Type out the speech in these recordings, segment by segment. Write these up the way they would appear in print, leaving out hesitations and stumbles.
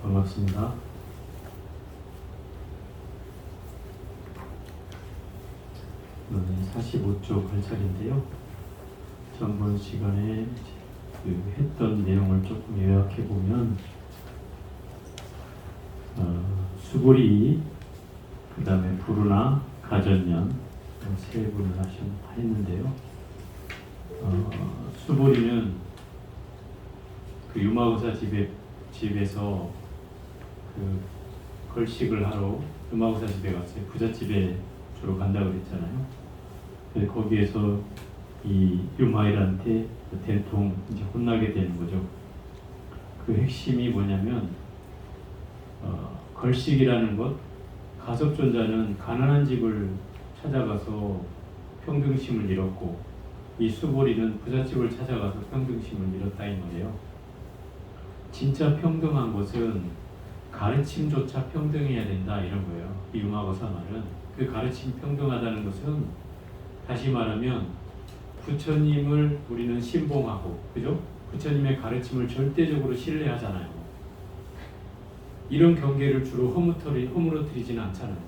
반갑습니다. 오늘 45쪽 발차기인데요. 전번 시간에 했던 내용을 조금 요약해 보면 수보리, 그 다음에 부르나, 가전년 세 분을 했는데요. 수보리는 그 유마고사 집에서 그 걸식을 하러 유마고사 집에 갔어요. 부잣집에 주로 간다고 그랬잖아요. 그래서 거기에서 이 유마일한테 대통 이제 혼나게 되는 거죠. 그 핵심이 뭐냐면 걸식이라는 것, 가섭존자는 가난한 집을 찾아가서 평등심을 잃었고, 이 수보리는 부잣집을 찾아가서 평등심을 잃었다 이 말이에요. 진짜 평등한 것은 가르침조차 평등해야 된다 이런 거예요. 이 유마고사 말은 그 가르침 평등하다는 것은, 다시 말하면 부처님을 우리는 신봉하고, 그죠? 부처님의 가르침을 절대적으로 신뢰하잖아요. 이런 경계를 주로 허물어뜨리지는 않잖아요.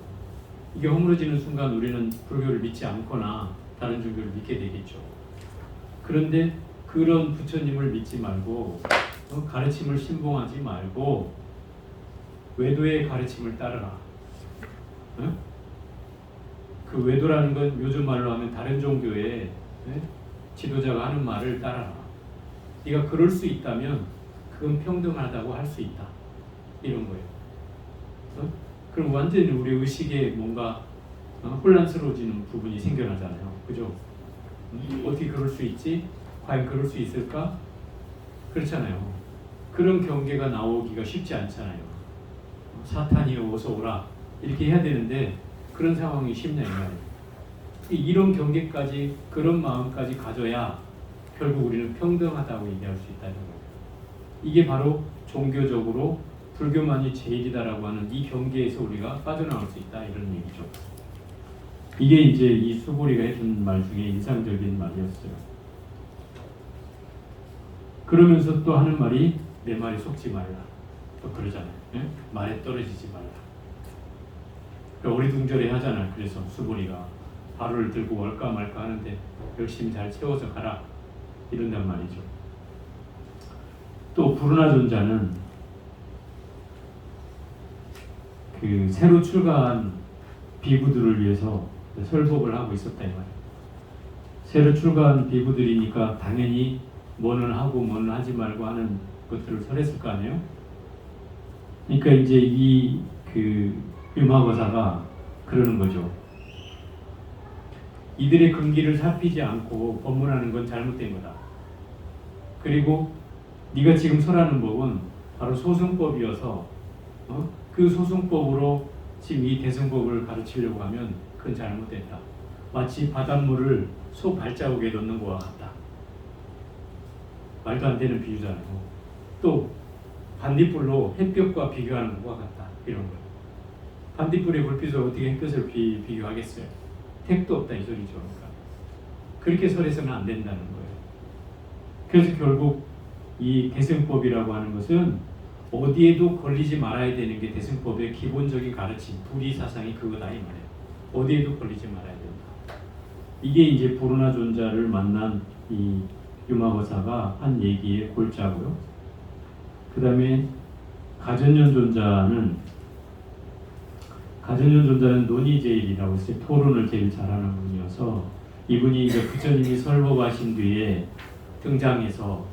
이게 허물어지는 순간 우리는 불교를 믿지 않거나 다른 종교를 믿게 되겠죠. 그런데 그런 부처님을 믿지 말고 가르침을 신봉하지 말고 외도의 가르침을 따르라. 그 외도라는 건 요즘 말로 하면 다른 종교의 지도자가 하는 말을 따라라. 네가 그럴 수 있다면 그건 평등하다고 할 수 있다. 이런 거예요. 그럼 완전히 우리 의식에 뭔가 혼란스러워지는 부분이 생겨나잖아요. 그죠? 어떻게 그럴 수 있지? 과연 그럴 수 있을까? 그렇잖아요. 그런 경계가 나오기가 쉽지 않잖아요. 사탄이여 어서 오라 이렇게 해야 되는데 그런 상황이 쉽냐 이 말이에요. 이런 경계까지, 그런 마음까지 가져야 결국 우리는 평등하다고 얘기할 수 있다는 거예요. 이게 바로 종교적으로 불교만이 제일이다라고 하는 이 경계에서 우리가 빠져나올 수 있다 이런 얘기죠. 이게 이제 이 수보리가 해준 말 중에 인상적인 말이었어요. 그러면서 또 하는 말이 내 말에 속지 말라. 또 그러잖아요. 예? 말에 떨어지지 말라. 그러니까 어리둥절해 하잖아요. 그래서 수보리가 바로를 들고 올까 말까 하는데 열심히 잘 채워서 가라 이런단 말이죠. 또 부르나 존자는 그 새로 출가한 비구들을 위해서 설법을 하고 있었다 이 말이에요. 새로 출가한 비구들이니까 당연히 뭐는 하고 뭐는 하지 말고 하는 것들을 설했을 거 아니에요. 그러니까 이제 이 그 유마고사가 그러는 거죠. 이들의 근기를 살피지 않고 법문하는 건 잘못된 거다. 그리고 네가 지금 설하는 법은 바로 소승법이어서 그 소승법으로 지금 이 대승법을 가르치려고 하면 그건 잘못됐다. 마치 바닷물을 소 발자국에 넣는 것과 같다. 말도 안 되는 비유잖아요. 또 반딧불로 햇볕과 비교하는 것과 같다. 이런 거예요. 반딧불의 불빛을 어떻게 햇볕을 비교하겠어요? 택도 없다 이 소리죠. 그러니까 그렇게 설해서는 안 된다는 거예요. 그래서 결국 이 대승법이라고 하는 것은 어디에도 걸리지 말아야 되는 게 대승법의 기본적인 가르침, 불의 사상이 그거다 이 말이에요. 어디에도 걸리지 말아야 된다. 이게 이제 부르나 존자를 만난 이 유마고사가 한 얘기의 골자고요. 그 다음에 가전년 존자는 논의제일이라고 해서 토론을 제일 잘하는 분이어서, 이분이 이제 부처님이 설법하신 뒤에 등장해서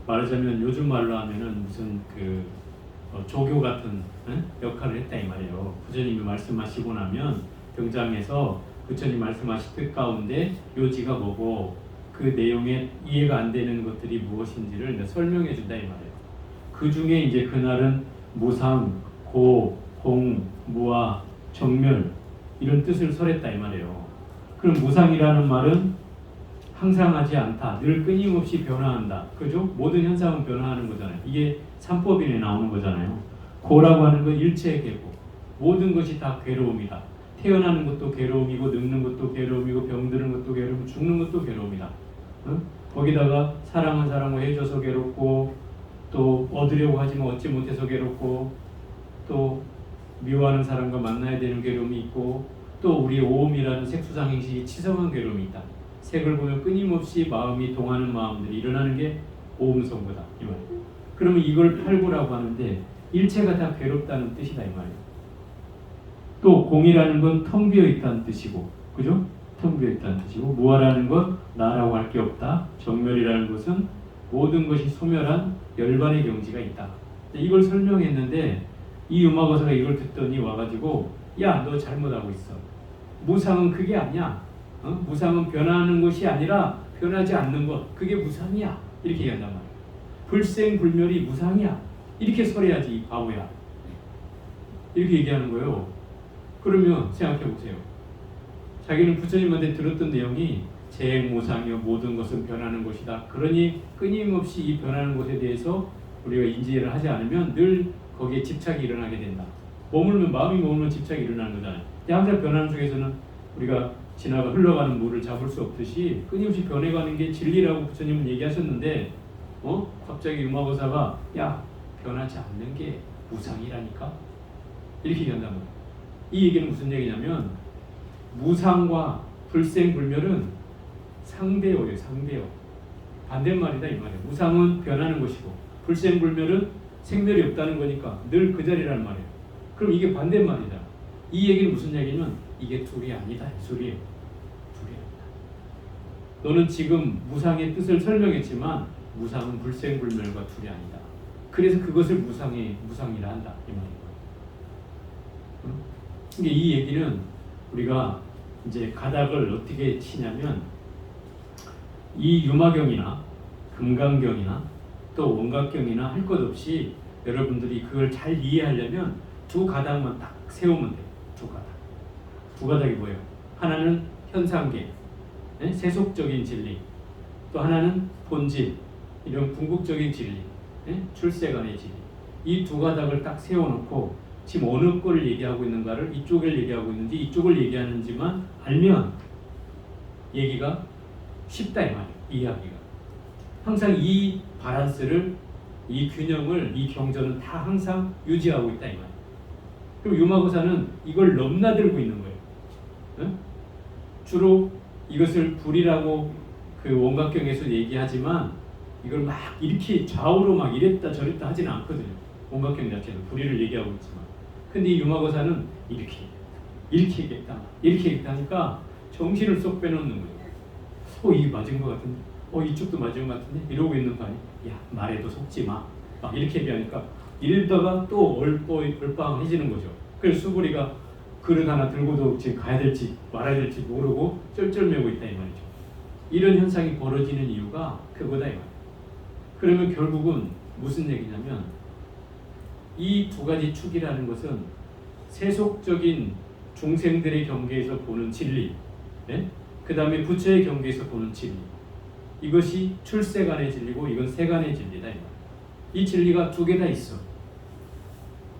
말하자면 요즘 말로 하면은 무슨 그 조교 같은 역할을 했다 이 말이에요. 부처님이 말씀하시고 나면 등장해서 부처님 말씀하신 뜻 가운데 요지가 뭐고 그 내용에 이해가 안 되는 것들이 무엇인지를 설명해 준다 이 말이에요. 그 중에 이제 그날은 무상, 고, 공, 무아, 정멸 이런 뜻을 설했다 이 말이에요. 그럼 무상이라는 말은 항상하지 않다, 늘 끊임없이 변화한다. 그죠? 모든 현상은 변화하는 거잖아요. 이게 삼법인에 나오는 거잖아요. 고라고 하는 건 일체의 계고, 모든 것이 다 괴로움이다. 태어나는 것도 괴로움이고, 늙는 것도 괴로움이고, 병드는 것도 괴로움이고, 죽는 것도 괴로움이다. 거기다가 사랑은 사랑을 해줘서 괴롭고, 또 얻으려고 하지만 얻지 못해서 괴롭고, 또 미워하는 사람과 만나야 되는 괴로움이 있고, 또 우리 오음이라는 색수상 행식이 치성한 괴로움이 있다. 색을 보면 끊임없이 마음이 동하는 마음들이 일어나는 게 오음성고다 이 말이에요. 그러면 이걸 팔구라고 하는데 일체가 다 괴롭다는 뜻이다 이 말이에요. 또 공이라는 건 텅 비어 있다는 뜻이고, 그죠? 텅 비어 있다는 뜻이고, 무아라는 건 나라고 할 게 없다. 정멸이라는 것은 모든 것이 소멸한 열반의 경지가 있다. 이걸 설명했는데 이 유마거사가 이걸 듣더니 와가지고 야, 너 잘못하고 있어. 무상은 그게 아니야. 무상은 변하는 것이 아니라 변하지 않는 것, 그게 무상이야. 이렇게 얘기한단 말이야. 불생불멸이 무상이야. 이렇게 설해야지 이 바보야. 이렇게 얘기하는 거예요. 그러면 생각해 보세요. 자기는 부처님한테 들었던 내용이 재행무상이요 모든 것은 변하는 것이다. 그러니 끊임없이 이 변하는 것에 대해서 우리가 인지를 하지 않으면 늘 거기에 집착이 일어나게 된다. 마음이 머물면 집착이 일어나는 거잖아요. 근데 항상 변하는 속에서는 우리가 지나가 흘러가는 물을 잡을 수 없듯이 끊임없이 변해가는 게 진리라고 부처님은 얘기하셨는데 갑자기 유마거사가 야, 변하지 않는 게 무상이라니까? 이렇게 얘기한단 말이에요. 이 얘기는 무슨 얘기냐면 무상과 불생불멸은 상대어예요. 상대어. 반대말이다 이 말이에요. 무상은 변하는 것이고 불생불멸은 생멸이 없다는 거니까 늘 그 자리라는 말이에요. 그럼 이게 반대말이다. 이 얘기는 무슨 얘기냐면 이게 둘이 아니다 이 소리예요. 둘이 아니다. 너는 지금 무상의 뜻을 설명했지만 무상은 불생불멸과 둘이 아니다. 그래서 그것을 무상이라 한다 이 말이에요. 그러니까 이 얘기는 우리가 이제 가닥을 어떻게 치냐면 이 유마경이나 금강경이나 또 원각경이나 할 것 없이 여러분들이 그걸 잘 이해하려면 두 가닥만 딱 세우면 돼요. 두 가닥. 두 가닥이 뭐예요? 하나는 현상계, 세속적인 진리, 또 하나는 본질, 이런 궁극적인 진리, 출세간의 진리. 이 두 가닥을 딱 세워놓고 지금 어느 거를 얘기하고 있는가를 이쪽을 얘기하고 있는지 이쪽을 얘기하는지만 알면 얘기가 쉽다 이 말이에요. 이해하기가. 항상 이 바란스를, 이 균형을, 이 경전은 다 항상 유지하고 있다 이 말이에요. 그리고 유마거사는 이걸 넘나들고 있는 거예요. 주로 이것을 불이라고 그 원각경에서 얘기하지만 이걸 막 이렇게 좌우로 막 이랬다 저랬다 하지는 않거든요. 원각경 자체는 불이를 얘기하고 있지만, 근데 이 유마거사는 이렇게 얘기했다 이렇게 얘기하니까 정신을 쏙 빼놓는 거예요. 이게 맞은 것 같은데, 이쪽도 맞은 것 같은데 이러고 있는 거 아니야? 야, 말해도 속지 마. 막 이렇게 얘기하니까 이러다가 또 얼빵해지는 거죠. 그래서 수부리가 그릇 하나 들고도 지금 가야 될지 말아야 될지 모르고 쩔쩔매고 있다 이 말이죠. 이런 현상이 벌어지는 이유가 그거다 이 말이에요. 그러면 결국은 무슨 얘기냐면 이 두 가지 축이라는 것은 세속적인 중생들의 경계에서 보는 진리, 그 다음에 부처의 경계에서 보는 진리, 이것이 출세간의 진리고 이건 세간의 진리다 이 말이에요. 이 진리가 두 개 다 있어.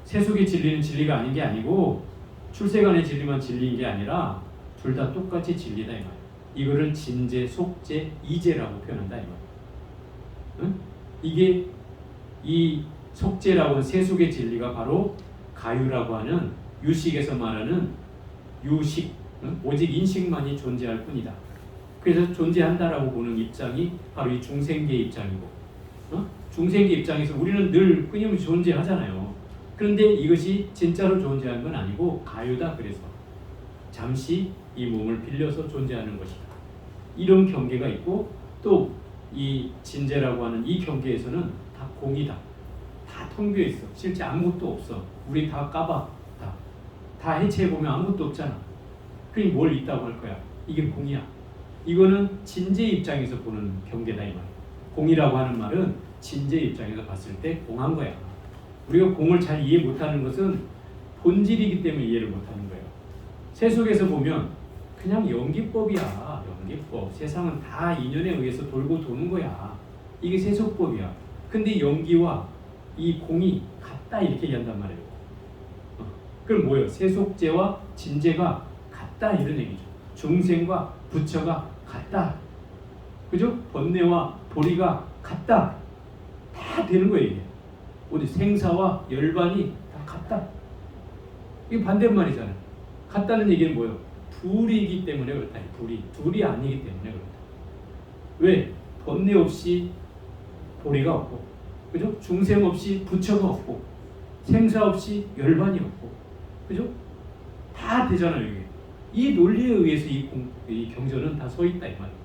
세속의 진리는 진리가 아닌 게 아니고 출세간의 진리만 진리인 게 아니라 둘 다 똑같이 진리다 이 말이에요. 이거를 진재, 속재, 이재라고 표현한다 이 말이에요. 이게 이 속재라고 하는 세속의 진리가 바로 가유라고 하는 유식에서 말하는 유식, 오직 인식만이 존재할 뿐이다. 그래서 존재한다라고 보는 입장이 바로 이 중생계 입장이고, 중생계 입장에서 우리는 늘 끊임없이 존재하잖아요. 그런데 이것이 진짜로 존재하는 건 아니고 가유다. 그래서 잠시 이 몸을 빌려서 존재하는 것이다. 이런 경계가 있고, 또 이 진재라고 하는 이 경계에서는 다 공이다. 다 텅 비어 있어. 실제 아무것도 없어. 우리 다 까봐. 다 해체해보면 아무것도 없잖아. 그러니 뭘 있다고 할 거야? 이게 공이야. 이거는 진재 입장에서 보는 경계다 이 말이야. 공이라고 하는 말은 진재 입장에서 봤을 때 공한 거야. 우리가 공을 잘 이해 못하는 것은 본질이기 때문에 이해를 못하는 거예요. 세속에서 보면 그냥 연기법이야. 연기법. 세상은 다 인연에 의해서 돌고 도는 거야. 이게 세속법이야. 근데 연기와 이 공이 같다 이렇게 얘기한단 말이에요. 그럼 뭐예요? 세속재와 진재가 같다 이런 얘기죠. 중생과 부처가 같다. 그죠? 번뇌와 보리가 같다. 다 되는 거예요 이게. 어디 생사와 열반이 다 같다. 이게 반대말이잖아요. 같다는 얘기는 뭐예요? 둘이기 때문에 그렇다. 둘이 아니기 때문에 그렇다. 왜? 번뇌 없이 도리가 없고, 그죠? 중생 없이 부처가 없고, 생사 없이 열반이 없고, 그죠? 다 되잖아요, 이게. 이 논리에 의해서 이 경전은 다 서 있다 이 말이에요.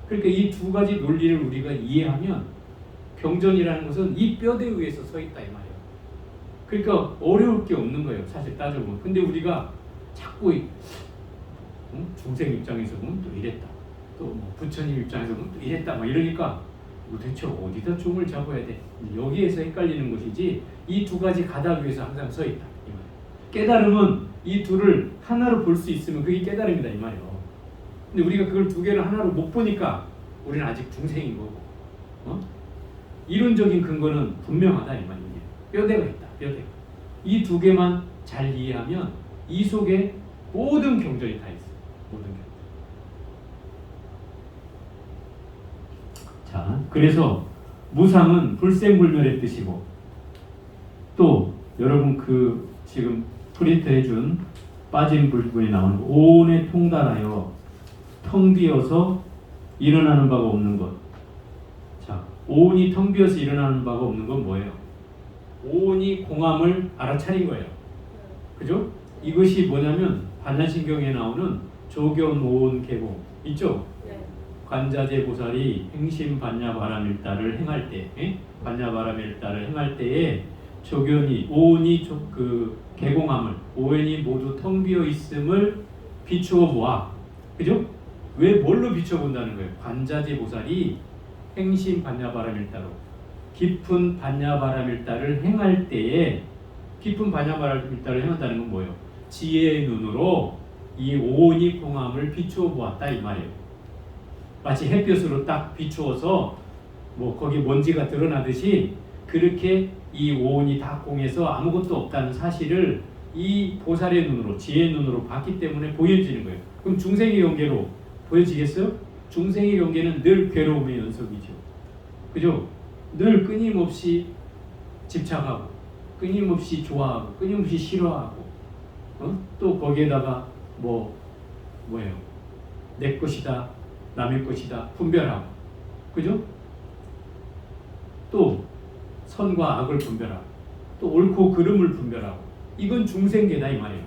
그러니까 이 두 가지 논리를 우리가 이해하면 경전이라는 것은 이 뼈대에 의해서 서 있다 이 말이에요. 그러니까 어려울 게 없는 거예요, 사실 따져보면. 근데 우리가 자꾸 중생 입장에서 보면 또 이랬다, 또 뭐 부처님 입장에서 보면 또 이랬다, 막 이러니까 도대체 어디다 중을 잡아야 돼? 여기에서 헷갈리는 것이지 이 두 가지 가닥 위에서 항상 서 있다 이 말이에요. 깨달음은 이 둘을 하나로 볼 수 있으면 그게 깨달음이다 이 말이에요. 근데 우리가 그걸 두 개를 하나로 못 보니까 우리는 아직 중생인 거고, 이론적인 근거는 분명하다 이 말이에요. 뼈대가 있다, 뼈대가. 이 두 개만 잘 이해하면 이 속에 모든 경전이 다 있어요. 모든 경전. 자, 그래서 무상은 불생불멸의 뜻이고, 또 여러분 그 지금 프린트 해준 빠진 부분에 나오는 오온에 통달하여 텅 비어서 일어나는 바가 없는 것. 자, 오온이 텅 비어서 일어나는 바가 없는 건 뭐예요? 오온이 공함을 알아차린 거예요. 그죠? 이것이 뭐냐면 반야신경에 나오는 조견 오온 개공 있죠? 관자재 보살이 행심 반야바라밀다를 행할 때, 반야바라밀다를 행할 때에 조견이 오온이 그 개공함을, 오온이 모두 텅 비어 있음을 비추어 보아. 그죠? 왜 뭘로 비춰 본다는 거예요? 관자재 보살이 행심 반야바라밀다로 깊은 반야바라밀다를 행할 때에, 깊은 반야바라밀다를 행한다는 건 뭐예요? 지혜의 눈으로 이 오온이 공함을 비추어 보았다 이 말이에요. 마치 햇볕으로 딱 비추어서 뭐 거기 먼지가 드러나듯이 그렇게 이 오온이 다 공해서 아무것도 없다는 사실을 이 보살의 눈으로, 지혜의 눈으로 봤기 때문에 보여지는 거예요. 그럼 중생의 경계로 보여지겠어요? 중생의 경계는 늘 괴로움의 연속이죠. 그죠? 늘 끊임없이 집착하고, 끊임없이 좋아하고, 끊임없이 싫어하고, 또 거기에다가 뭐예요? 내 것이다, 남의 것이다 분별하고, 그죠? 또 선과 악을 분별하고, 또 옳고 그름을 분별하고, 이건 중생계다 이 말이에요.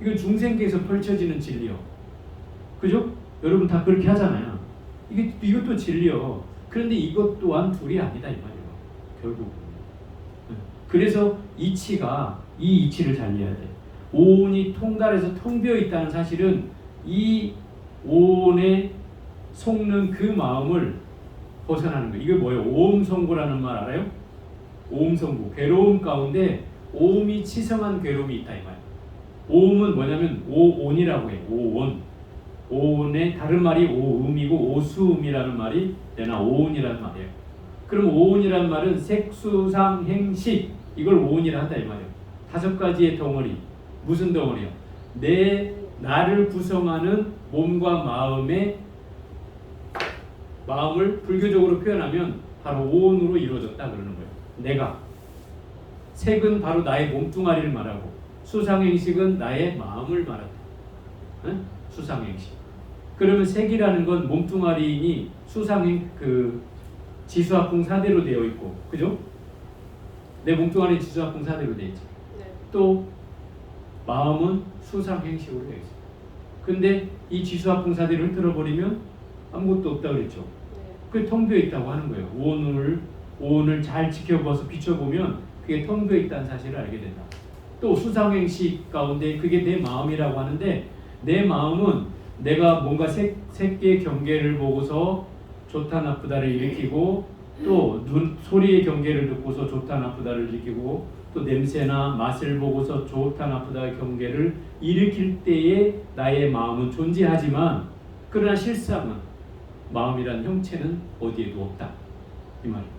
이건 중생계에서 펼쳐지는 진리요. 그죠? 여러분 다 그렇게 하잖아요. 이것도 진리요. 그런데 이것 또한 둘이 아니다 이 말이에요. 결국. 그래서 이 이치를 잘 이해해야 돼. 오온이 통달해서 텅 비어 있다는 사실은 이 오온에 속는 그 마음을 벗어나는 거예요. 이게 뭐예요? 오음성구라는 말 알아요? 오음성구. 괴로움 가운데 오음이 치성한 괴로움이 있다 이 말이에요. 오음은 뭐냐면 오온이라고 해요. 오온. 오온의 다른 말이 오음이고 오수음이라는 말이 내나 오온이라는 말이에요. 그럼 오온이라는 말은 색수상행식, 이걸 오온이라 한다 이 말이에요. 5가지의 덩어리. 무슨 덩어리요? 나를 구성하는 몸과 마음을 불교적으로 표현하면 바로 오온으로 이루어졌다 그러는 거예요. 내가. 색은 바로 나의 몸뚱아리를 말하고, 수상행식은 나의 마음을 말한다. 수상행식. 그러면 색이라는 건 몸뚱아리니 지수학궁 사대로 되어 있고, 그죠? 내 몸뚱아리 지수학궁 사대로 되어 있죠. 네. 또 마음은 수상행식으로 되어 있어요. 근데 이 지수학궁 사대를 흐트러버리면 아무것도 없다 그랬죠. 네. 그게 텅 비어 있다고 하는 거예요. 오온을 잘 지켜봐서 비춰보면 그게 텅 비어 있다는 사실을 알게 된다. 또 수상행식 가운데 그게 내 마음이라고 하는데, 내 마음은 내가 뭔가 색의 경계를 보고서 좋다 나쁘다를 일으키고, 또 소리의 경계를 듣고서 좋다 나쁘다를 일으키고, 또 냄새나 맛을 보고서 좋다 나쁘다의 경계를 일으킬 때에 나의 마음은 존재하지만, 그러나 실상은 마음이란 형체는 어디에도 없다 이 말이에요.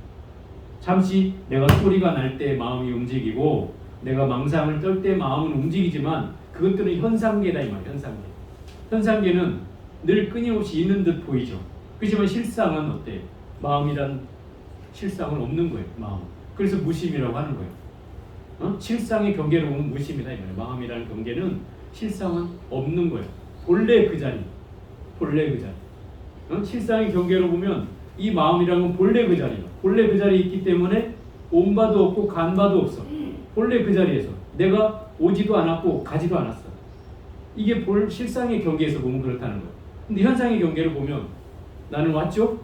잠시 내가 소리가 날 때 마음이 움직이고, 내가 망상을 떨 때 마음은 움직이지만 그것들은 현상계다 이 말이에요. 현상계는 늘 끊임없이 있는 듯 보이죠. 그렇지만 실상은 어때요? 마음이란 실상은 없는 거예요. 마음. 그래서 무심이라고 하는 거예요. 실상의 경계로 보면 무심이다 이 말이에요. 마음이라는 경계는 실상은 없는 거예요. 본래 그 자리, 본래 그 자리. 실상의 경계로 보면 이 마음이라는 건 본래 그 자리예요. 본래 그 자리에 있기 때문에 온 바도 없고 간 바도 없어. 본래 그 자리에서 내가 오지도 않았고 가지도 않았어. 이게 실상의 경계에서 보면 그렇다는 거예요. 근데 현상의 경계를 보면 나는 왔죠?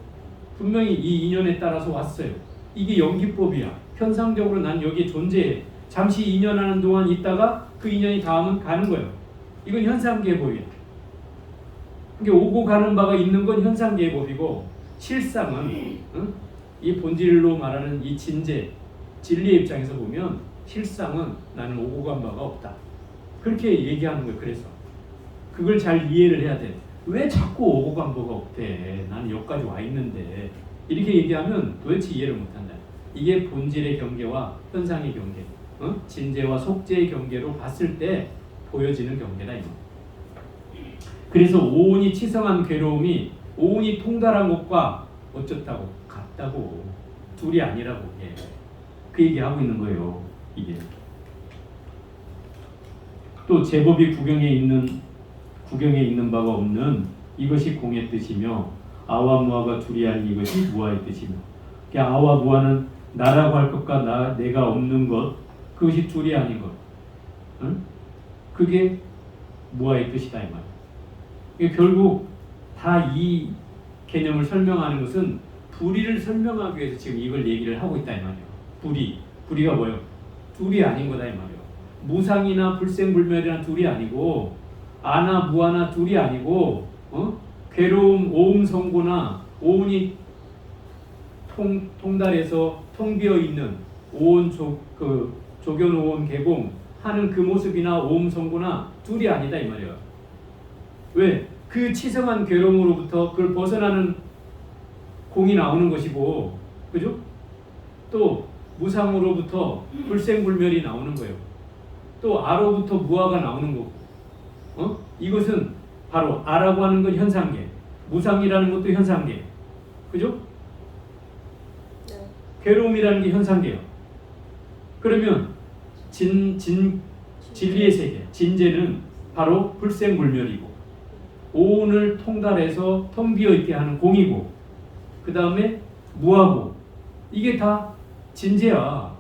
분명히 이 인연에 따라서 왔어요. 이게 연기법이야. 현상적으로 난 여기에 존재해. 잠시 인연하는 동안 있다가 그 인연이 닿으면 가는 거예요. 이건 현상계의 법이야. 이게 오고 가는 바가 있는 건 현상계의 법이고, 실상은 이 본질로 말하는 이 진재, 진리의 입장에서 보면 실상은 나는 오고 간 바가 없다. 그렇게 얘기하는 거예요. 그래서 그걸 잘 이해를 해야 돼. 왜 자꾸 오고 간 바가 없대? 나는 여기까지 와 있는데. 이렇게 얘기하면 도대체 이해를 못한다. 이게 본질의 경계와 현상의 경계, 진재와 속재의 경계로 봤을 때 보여지는 경계다. 이거. 그래서 오온이 치성한 괴로움이 오온이 통달한 것과 어쩌다고 같다고, 둘이 아니라고. 예. 그 얘기하고 있는 거예요. 이게 또 제법이 구경에 있는 바가 없는 이것이 공의 뜻이며, 아와 무아가 둘이 아닌 이것이 무아의 뜻이며, 그러니까 아와 무아는 나라고 할 것과 내가 없는 것, 그것이 둘이 아닌 것, 그게 무아의 뜻이다 이 말이에요. 결국 다 이 개념을 설명하는 것은 불의를 설명하기 위해서 지금 이걸 얘기를 하고 있다 이 말이에요. 불의가 뭐예요? 둘이 아닌 거다 이 말이에요. 무상이나 불생불멸이나 둘이 아니고, 아나 무아나 둘이 아니고, 괴로움 오음성고나 오온이 통달해서 텅비어 있는 오온 조견 오온 개공 하는 그 모습이나 오음성고나 둘이 아니다 이 말이에요. 왜? 그 치성한 괴로움으로부터 그걸 벗어나는 공이 나오는 것이고, 그죠? 또 무상으로부터 불생불멸이 나오는 거예요. 또 아로부터 무아가 나오는 거고, 이것은 바로 아라고 하는 건 현상계, 무상이라는 것도 현상계, 그죠? 네. 괴로움이라는 게 현상계예요. 그러면 진리의 세계, 진재는 바로 불생불멸이고, 오온을 통달해서 텅 비어 있게 하는 공이고, 그 다음에 무하고, 이게 다 진재야.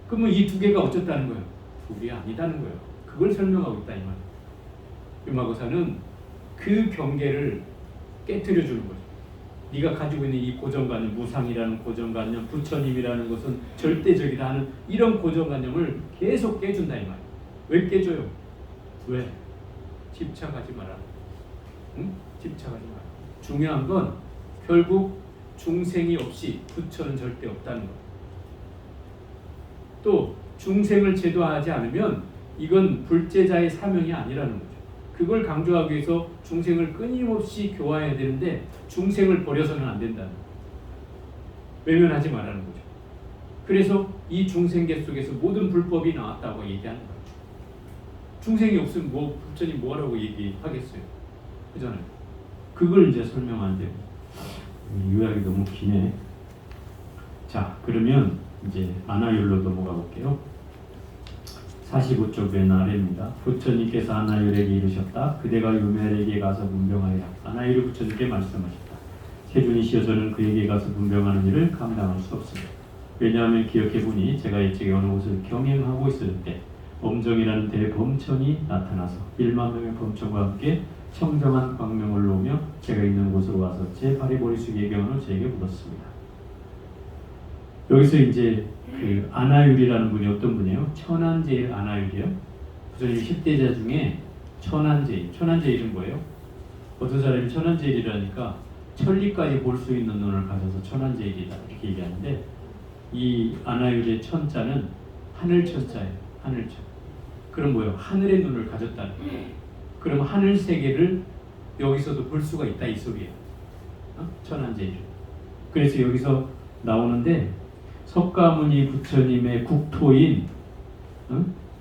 그러면 이 두 개가 어쩌다는 거예요? 둘이 아니다는 거예요. 그걸 설명하고 있다 이 말. 유마고사는 그 경계를 깨트려 주는 거죠. 네가 가지고 있는 이 고정관념, 무상이라는 고정관념, 부처님이라는 것은 절대적이다 하는 이런 고정관념을 계속 깨준다 이 말. 왜 깨줘요? 왜? 집착하지 마라. 응? 집착하지 마라. 중요한 건 결국 중생이 없이 부처는 절대 없다는 것. 또 중생을 제도하지 않으면 이건 불제자의 사명이 아니라는 거죠. 그걸 강조하기 위해서 중생을 끊임없이 교화해야 되는데 중생을 버려서는 안 된다는 거죠. 외면하지 말라는 거죠. 그래서 이 중생계 속에서 모든 불법이 나왔다고 얘기하는 거죠. 중생이 없으면 부처님 뭐하라고 얘기하겠어요. 그잖아요. 그걸 이제 설명하는데 요약이 너무 기네. 자, 그러면 이제 아나율로 넘어가 볼게요. 45쪽 맨 아래입니다. 부처님께서 아나율에게 이르셨다. 그대가 유멜에게 가서 문병하여라. 아나율이 부처님께 말씀하셨다. 세존이시여서는 그에게 가서 문병하는 일을 감당할 수 없습니다. 왜냐하면 기억해보니 제가 이쪽에 어느 곳을 경행하고 있을 때 엄정이라는 대범천이 나타나서 1만 명의 범천과 함께 청정한 광명을 놓으며 제가 있는 곳으로 와서 제 발에 머리 숙이게 경을 제게 묻었습니다. 여기서 이제 그 아나율이라는 분이 어떤 분이에요? 천안제일 아나율이요. 부처님 10대자 중에 천안제일은 뭐예요? 어떤 사람이 천안제일이라니까 천리까지 볼 수 있는 눈을 가져서 천안제일이다 이렇게 얘기하는데, 이 아나율의 천자는 하늘천자예요. 하늘천. 그럼 뭐예요? 하늘의 눈을 가졌다는 거예요. 그럼 하늘 세계를 여기서도 볼 수가 있다 이 소리예요. 천안제일. 그래서 여기서 나오는데 석가모니 부처님의 국토인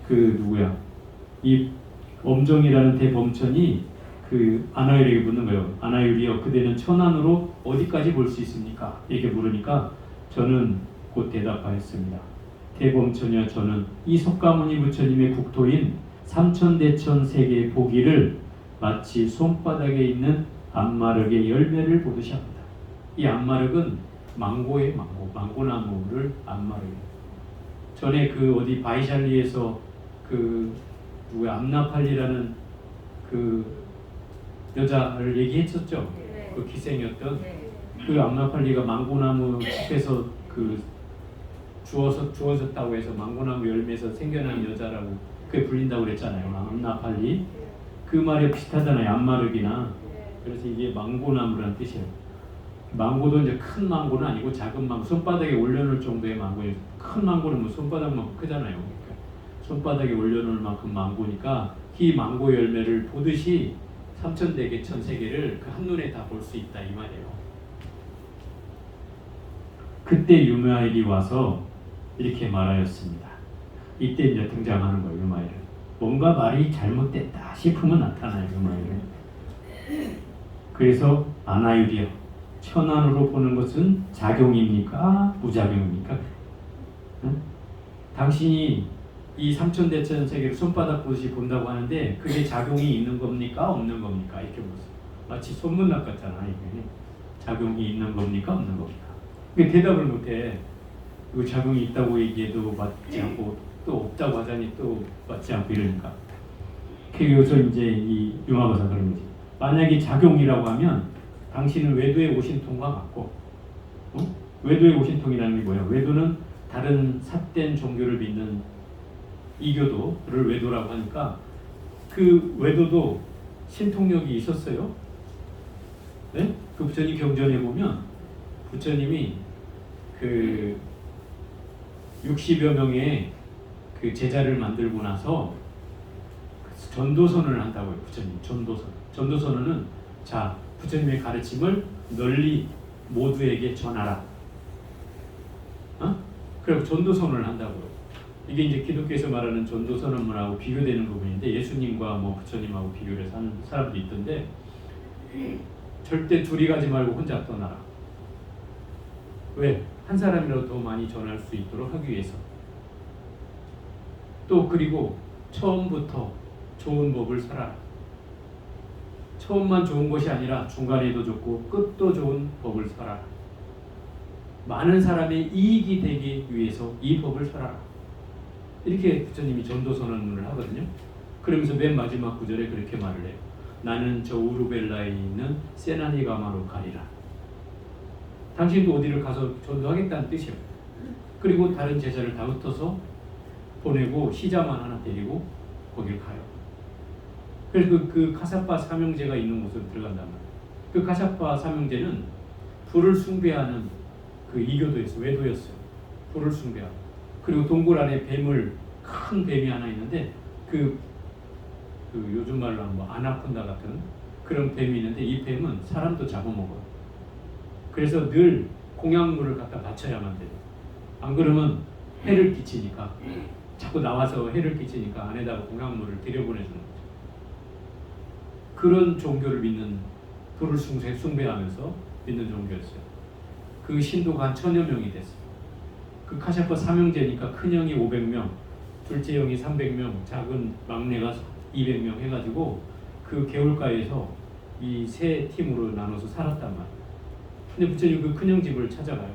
그 누구야? 이 엄정이라는 대범천이 그 아나율에게 묻는 거예요. 아나율이여, 그대는 천안으로 어디까지 볼 수 있습니까? 이렇게 물으니까 저는 곧 대답하였습니다. 대범처녀 저는 이 석가모니 부처님의 국토인 삼천대천 세계의 보기를 마치 손바닥에 있는 암마륵의 열매를 보듯이 합니다. 이 암마륵은 망고의 망고나무를 암마륵이에요. 전에 그 어디 바이샬리에서 그 누구야 암나팔리라는 그 여자를 얘기했었죠. 네. 그 기생이었던 네. 그 암나팔리가 망고나무 숲에서 그 주워졌다고 해서 망고나무 열매에서 생겨난 여자라고 그게 불린다고 그랬잖아요. 암나팔리. 그 말이 비슷하잖아요. 암마륵이나. 그래서 이게 망고나무라는 뜻이에요. 망고도 이제 큰 망고는 아니고 작은 망고, 손바닥에 올려놓을 정도의 망고예요. 큰 망고는 뭐 손바닥만큼 크잖아요. 그러니까 손바닥에 올려놓을 만큼 망고니까 이 망고 열매를 보듯이 삼천대계천 세계를 그 한눈에 다 볼 수 있다 이 말이에요. 그때 유마일이 와서 이렇게 말하였습니다. 이때 이제 등장하는 거예요. 유마일은 뭔가 말이 잘못됐다 싶으면 나타나요. 유마일은. 그래서 아나유리여, 천안으로 보는 것은 작용입니까? 무작용입니까? 응? 당신이 이 삼천대천 세계를 손바닥 보듯이 본다고 하는데 그게 작용이 있는 겁니까? 없는 겁니까? 이렇게 물었어요. 마치 소문납 같잖아. 이게 작용이 있는 겁니까? 없는 겁니까? 대답을 못해. 그 작용이 있다고 얘기해도 맞지 않고 또 없다고 하자니 또 맞지 않고 이러니까. 그래서 이제 이 융화가사 그런 거지. 만약에 작용이라고 하면 당신은 외도에 오신 통과 같고, 외도에 오신 통이라는 게 뭐야? 외도는 다른 삿된 종교를 믿는 이교도를 외도라고 하니까 그 외도도 신통력이 있었어요. 네? 그 부처님 경전에 보면 부처님이 그 60여 명의 그 제자를 만들고 나서 전도선을 한다고요. 부처님 전도선은 자 부처님의 가르침을 널리 모두에게 전하라. 그리고 전도선을 한다고요. 이게 이제 기독교에서 말하는 전도선언문하고 비교되는 부분인데 예수님과 뭐 부처님하고 비교를 해서 하는 사람도 있던데 절대 둘이 가지 말고 혼자 떠나라. 왜? 한 사람이라도 더 많이 전할 수 있도록 하기 위해서. 또 그리고 처음부터 좋은 법을 살아라. 처음만 좋은 것이 아니라 중간에도 좋고 끝도 좋은 법을 살아라. 많은 사람의 이익이 되기 위해서 이 법을 살아라. 이렇게 부처님이 전도선언문을 하거든요. 그러면서 맨 마지막 구절에 그렇게 말을 해요. 나는 저 우르벨라에 있는 세나니가마로 가리라. 당신도 어디를 가서 전도하겠다는 뜻이에요. 그리고 다른 제자를 다 흩어서 보내고 시자만 하나 데리고 거기를 가요. 그래서 그 카사파 삼형제가 있는 곳으로 들어간단 말이에요. 그 카사파 삼형제는 불을 숭배하는 그 이교도였어요. 외도였어요. 불을 숭배하고. 그리고 동굴 안에 큰 뱀이 하나 있는데 그 요즘 말로 하면 뭐 아나콘다 같은 그런 뱀이 있는데 이 뱀은 사람도 잡아먹어요. 그래서 늘 공약물을 갖다 바쳐야만 돼요. 안 그러면 해를 끼치니까 자꾸 나와서 해를 끼치니까 안에다가 공약물을 들여보내주는 거죠. 그런 종교를 믿는 불을 숭배하면서 믿는 종교였어요. 그 신도가 한 1000여 명이 됐어요. 그 카샤파 삼형제니까 큰 형이 500명, 둘째 형이 300명, 작은 막내가 200명 해가지고 그 개울가에서 이 세 팀으로 나눠서 살았단 말이에요. 근데 부처님 그 큰형 집을 찾아가요.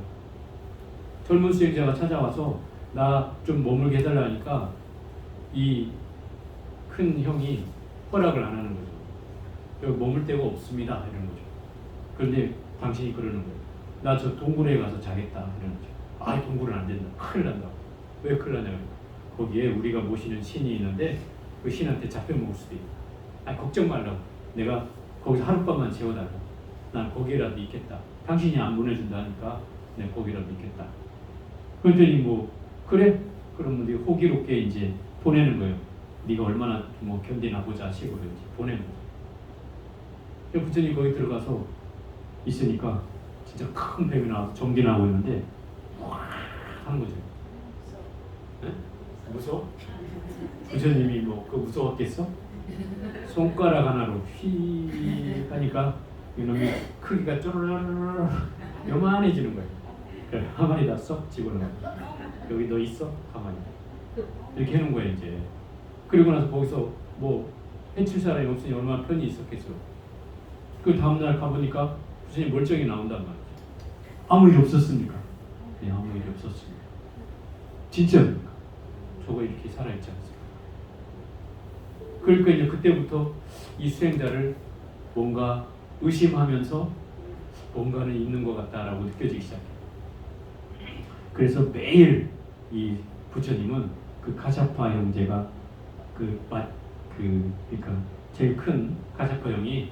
젊은 수행자가 찾아와서 나 좀 머물게 해달라니까 이 큰 형이 허락을 안 하는 거죠. 여기 머물 데가 없습니다 이러는 거죠. 그런데 당신이 그러는 거예요. 나 저 동굴에 가서 자겠다 이러는 거죠. 아, 동굴은 안 된다. 큰일 난다. 왜 큰일 나냐고. 거기에 우리가 모시는 신이 있는데 그 신한테 잡혀먹을 수도 있다. 아, 걱정 말라고. 내가 거기서 하룻밤만 재워달라. 난 거기라도 있겠다. 당신이 안 보내준다 하니까 내가 거기라도 있겠다. 그랬더니 뭐 그래? 그러면 네가 호기롭게 이제 보내는 거예요. 네가 얼마나 뭐 견디나 보자 식으로 이제 보내는 거예요. 부처님 거기 들어가서 있으니까 진짜 큰 뱀이 나와서 정진하고 있는데 와 하는 거죠. 네? 무서워? 부처님이 뭐 그거 무서웠겠어? 손가락 하나로 휘 하니까 이놈이 크기가 쪼르르르 요만해지는 거예요. 한 마리 다 쏙 집어넣어요. 여기 너 있어? 가만히. 이렇게 해놓은 거야 이제. 그리고 나서 거기서 뭐 해칠 사람이 없으니 얼마나 편히 있었겠어. 그 다음날 가보니까 부처님 멀쩡히 나온단 말이야. 아무 일 없었습니까? 네, 아무 일이 없었습니다. 진짜입니까? 저거 이렇게 살아있지 않습니까? 그러니까 이제 그때부터 이 수행자를 뭔가 의심하면서 뭔가는 있는 것 같다라고 느껴지기 시작해요. 그래서 매일 이 부처님은 그 카샤파 형제가 그러니까 제일 큰 카샤파 형이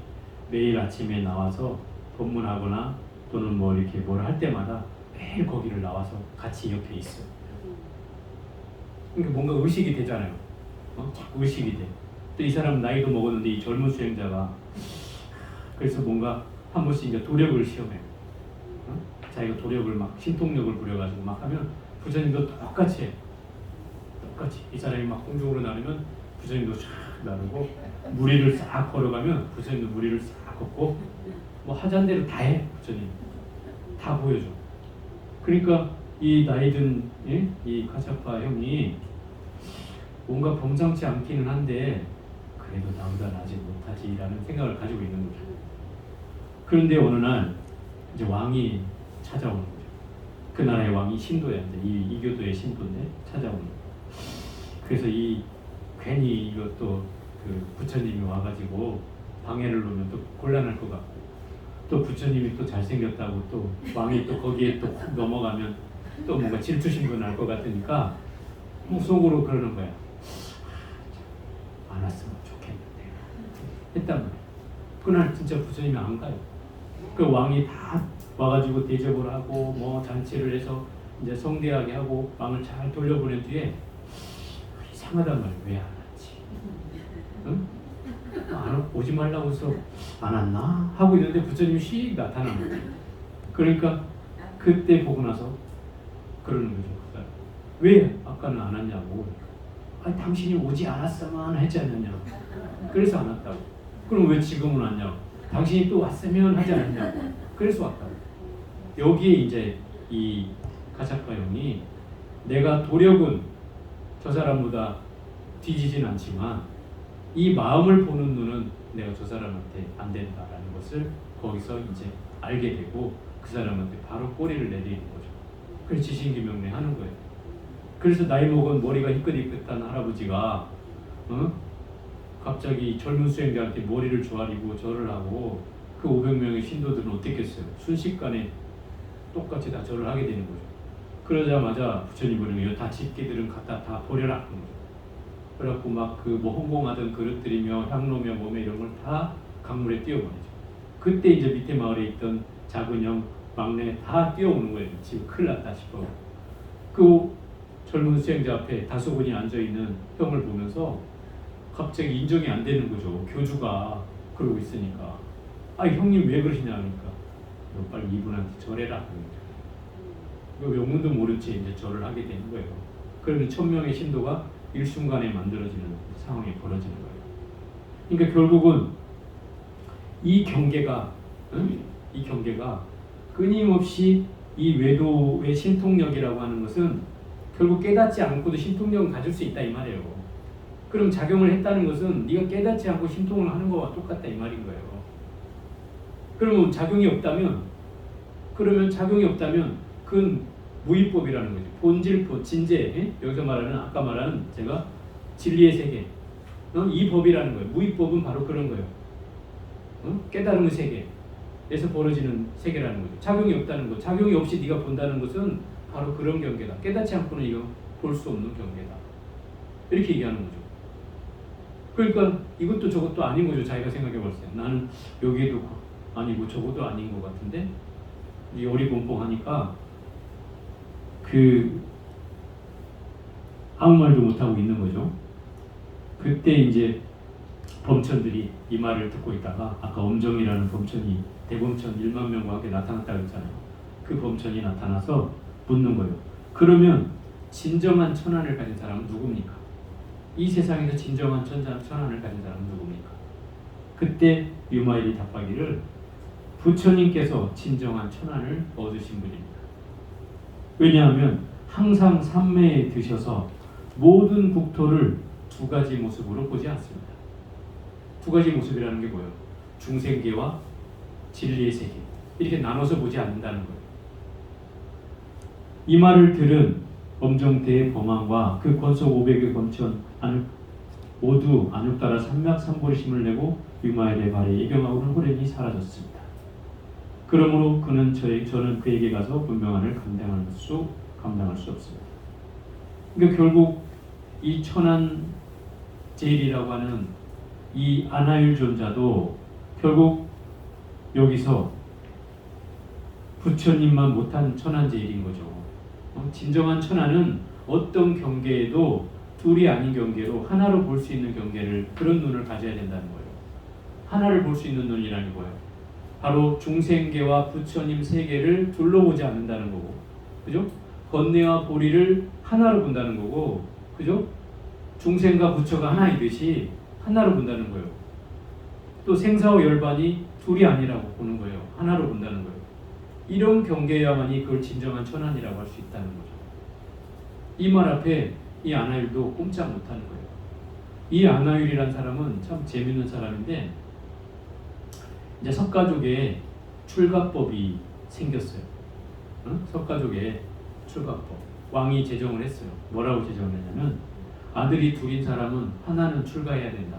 매일 아침에 나와서 법문하거나 또는 뭐 이렇게 뭘 할 때마다 매일 거기를 나와서 같이 옆에 있어요. 그러니까 뭔가 의식이 되잖아요. 자꾸 의식이 돼. 또 이 사람은 나이도 먹었는데 이 젊은 수행자가 그래서 뭔가 한 번씩 이제 도력을 시험해요. 자기가 도력을 막 신통력을 부려가지고 막 하면 부처님도 똑같이 해. 똑같이 이 사람이 막 공중으로 나르면 부처님도 쫙 나르고 무리를 싹 걸어가면 부처님도 무리를 싹 걷고 뭐 하자는 대로 다 해. 부처님 다 보여줘. 그러니까 이 나이든 이 카샤파 형이 뭔가 범상치 않기는 한데 그래도 나보다 나지 못하지라는 생각을 가지고 있는 거죠. 그런데 어느 날 이제 왕이 찾아오는 거죠. 그 나라의 왕이 신도야. 이 이교도의 신도인데 찾아오는 거예요. 그래서 이 괜히 이것도 그 부처님이 와가지고 방해를 놓으면 또 곤란할 것 같고 또 부처님이 또 잘생겼다고 또 왕이 또 거기에 또 넘어가면 또 뭔가 질투심도 날 것 같으니까 뭐 속으로 그러는 거야. 안 왔으면 좋겠는데 했단 말이야. 그날 진짜 부처님이 안 가요. 그 왕이 다 와가지고 대접을 하고 뭐 잔치를 해서 이제 성대하게 하고 왕을 잘 돌려보낸 뒤에 이상하단 말이야. 왜 안 왔지? 응? 오지 말라고 해서 안 왔나? 하고 있는데 부처님이 씩 나타나는 거예요. 그러니까 그때 보고 나서 그러는 거죠. 왜 아까는 안 왔냐고. 아니, 당신이 오지 않았으면 하지 않느냐. 그래서 안 왔다고. 그럼 왜 지금은 왔냐고. 당신이 또 왔으면 하지 않았냐고. 그래서 왔다고. 여기에 이제 이 카샤파 형이 내가 도력은 저 사람보다 뒤지진 않지만 이 마음을 보는 눈은 내가 저 사람한테 안 된다라는 것을 거기서 이제 알게 되고 그 사람한테 바로 꼬리를 내리는 거죠. 그래서 지신기명래 하는 거예요. 그래서 나이 먹은 머리가 희끗희끗한 할아버지가 갑자기 젊은 수행자한테 머리를 조아리고 절을 하고 그 500명의 신도들은 어땠겠어요? 순식간에 똑같이 다 절을 하게 되는 거죠. 그러자마자 부처님은 다 집기들은 갖다 다 버려라 하는 거죠. 그래갖고 막 그 뭐 홍공하던 그릇들이며 향로며 몸에 이런 걸 다 강물에 띄워버리죠. 그때 이제 밑에 마을에 있던 작은 형 막내 다 뛰어오는 거예요. 지금 큰일 났다 싶어. 그 젊은 수행자 앞에 다수분이 앉아있는 형을 보면서 갑자기 인정이 안 되는 거죠. 교주가 그러고 있으니까. 아, 형님 왜 그러시냐 하니까 너 빨리 이분한테 절해라. 영문도 모르지 이제 절을 하게 되는 거예요. 그러면 1000명의 신도가 일순간에 만들어지는 상황이 벌어지는 거예요. 그러니까 결국은 이 경계가 끊임없이 이 외도의 신통력이라고 하는 것은 결국 깨닫지 않고도 신통력을 가질 수 있다 이 말이에요. 그럼 작용을 했다는 것은 네가 깨닫지 않고 신통을 하는 거와 똑같다 이 말인 거예요. 그러면 작용이 없다면 그건 무위법이라는 거죠. 본질법, 진재, 여기서 말하는 아까 말하는 제가 진리의 세계, 이 법이라는 거예요. 무위법은 바로 그런 거예요. 깨달음의 세계에서 벌어지는 세계라는 거죠. 작용이 없다는 거, 작용이 없이 네가 본다는 것은 바로 그런 경계다. 깨닫지 않고는 이거 볼 수 없는 경계다. 이렇게 얘기하는 거죠. 그러니까 이것도 저것도 아닌 거죠. 자기가 생각해 봤을 때 나는 여기에도 아니고 저것도 아닌 것 같은데 이 어리벙벙하니까 아무 말도 못하고 있는 거죠. 그때 이제 범천들이 이 말을 듣고 있다가 아까 엄정이라는 범천이 대범천 1만 명과 함께 나타났다고 했잖아요. 그 범천이 나타나서 묻는 거예요. 그러면 진정한 천안을 가진 사람은 누굽니까? 이 세상에서 진정한 천안을 가진 사람은 누굽니까? 그때 유마일이 답하기를 부처님께서 진정한 천안을 얻으신 분입니다. 왜냐하면 항상 삼매에 드셔서 모든 국토를 두 가지 모습으로 보지 않습니다. 두 가지 모습이라는 게 뭐예요? 중생계와 진리의 세계, 이렇게 나눠서 보지 않는다는 거예요. 이 말을 들은 엄정태의 범왕과 그 권속 500의 권천 모두 안육 따라 삼맥삼보리심을 내고 유마엘의 발에 예경하고는 호련히 사라졌습니다. 그러므로 저는 그에게 가서 분명한을 감당할 수 없습니다. 그러니까 결국 이 천한 제일이라고 하는 이 아나율 존자도 결국 여기서 부처님만 못한 천한 제일인 거죠. 진정한 천하는 어떤 경계에도 둘이 아닌 경계로 하나로 볼 수 있는 경계를, 그런 눈을 가져야 된다는 거예요. 하나를 볼 수 있는 눈이라는 거예요. 바로 중생계와 부처님 세계를 둘로 보지 않는다는 거고, 그죠? 번뇌와 보리를 하나로 본다는 거고, 그죠? 중생과 부처가 하나이듯이 하나로 본다는 거예요. 또 생사와 열반이 둘이 아니라고 보는 거예요. 하나로 본다는 거예요. 이런 경계야만이 그걸 진정한 천안이라고 할 수 있다는 거죠. 이 말 앞에 이 아나율도 꼼짝 못하는 거예요. 이 아나율이란 사람은 참 재밌는 사람인데, 이제 석가족에 출가법이 생겼어요. 석가족에 출가법. 왕이 제정을 했어요. 뭐라고 제정을 했냐면, 아들이 둘인 사람은 하나는 출가해야 된다,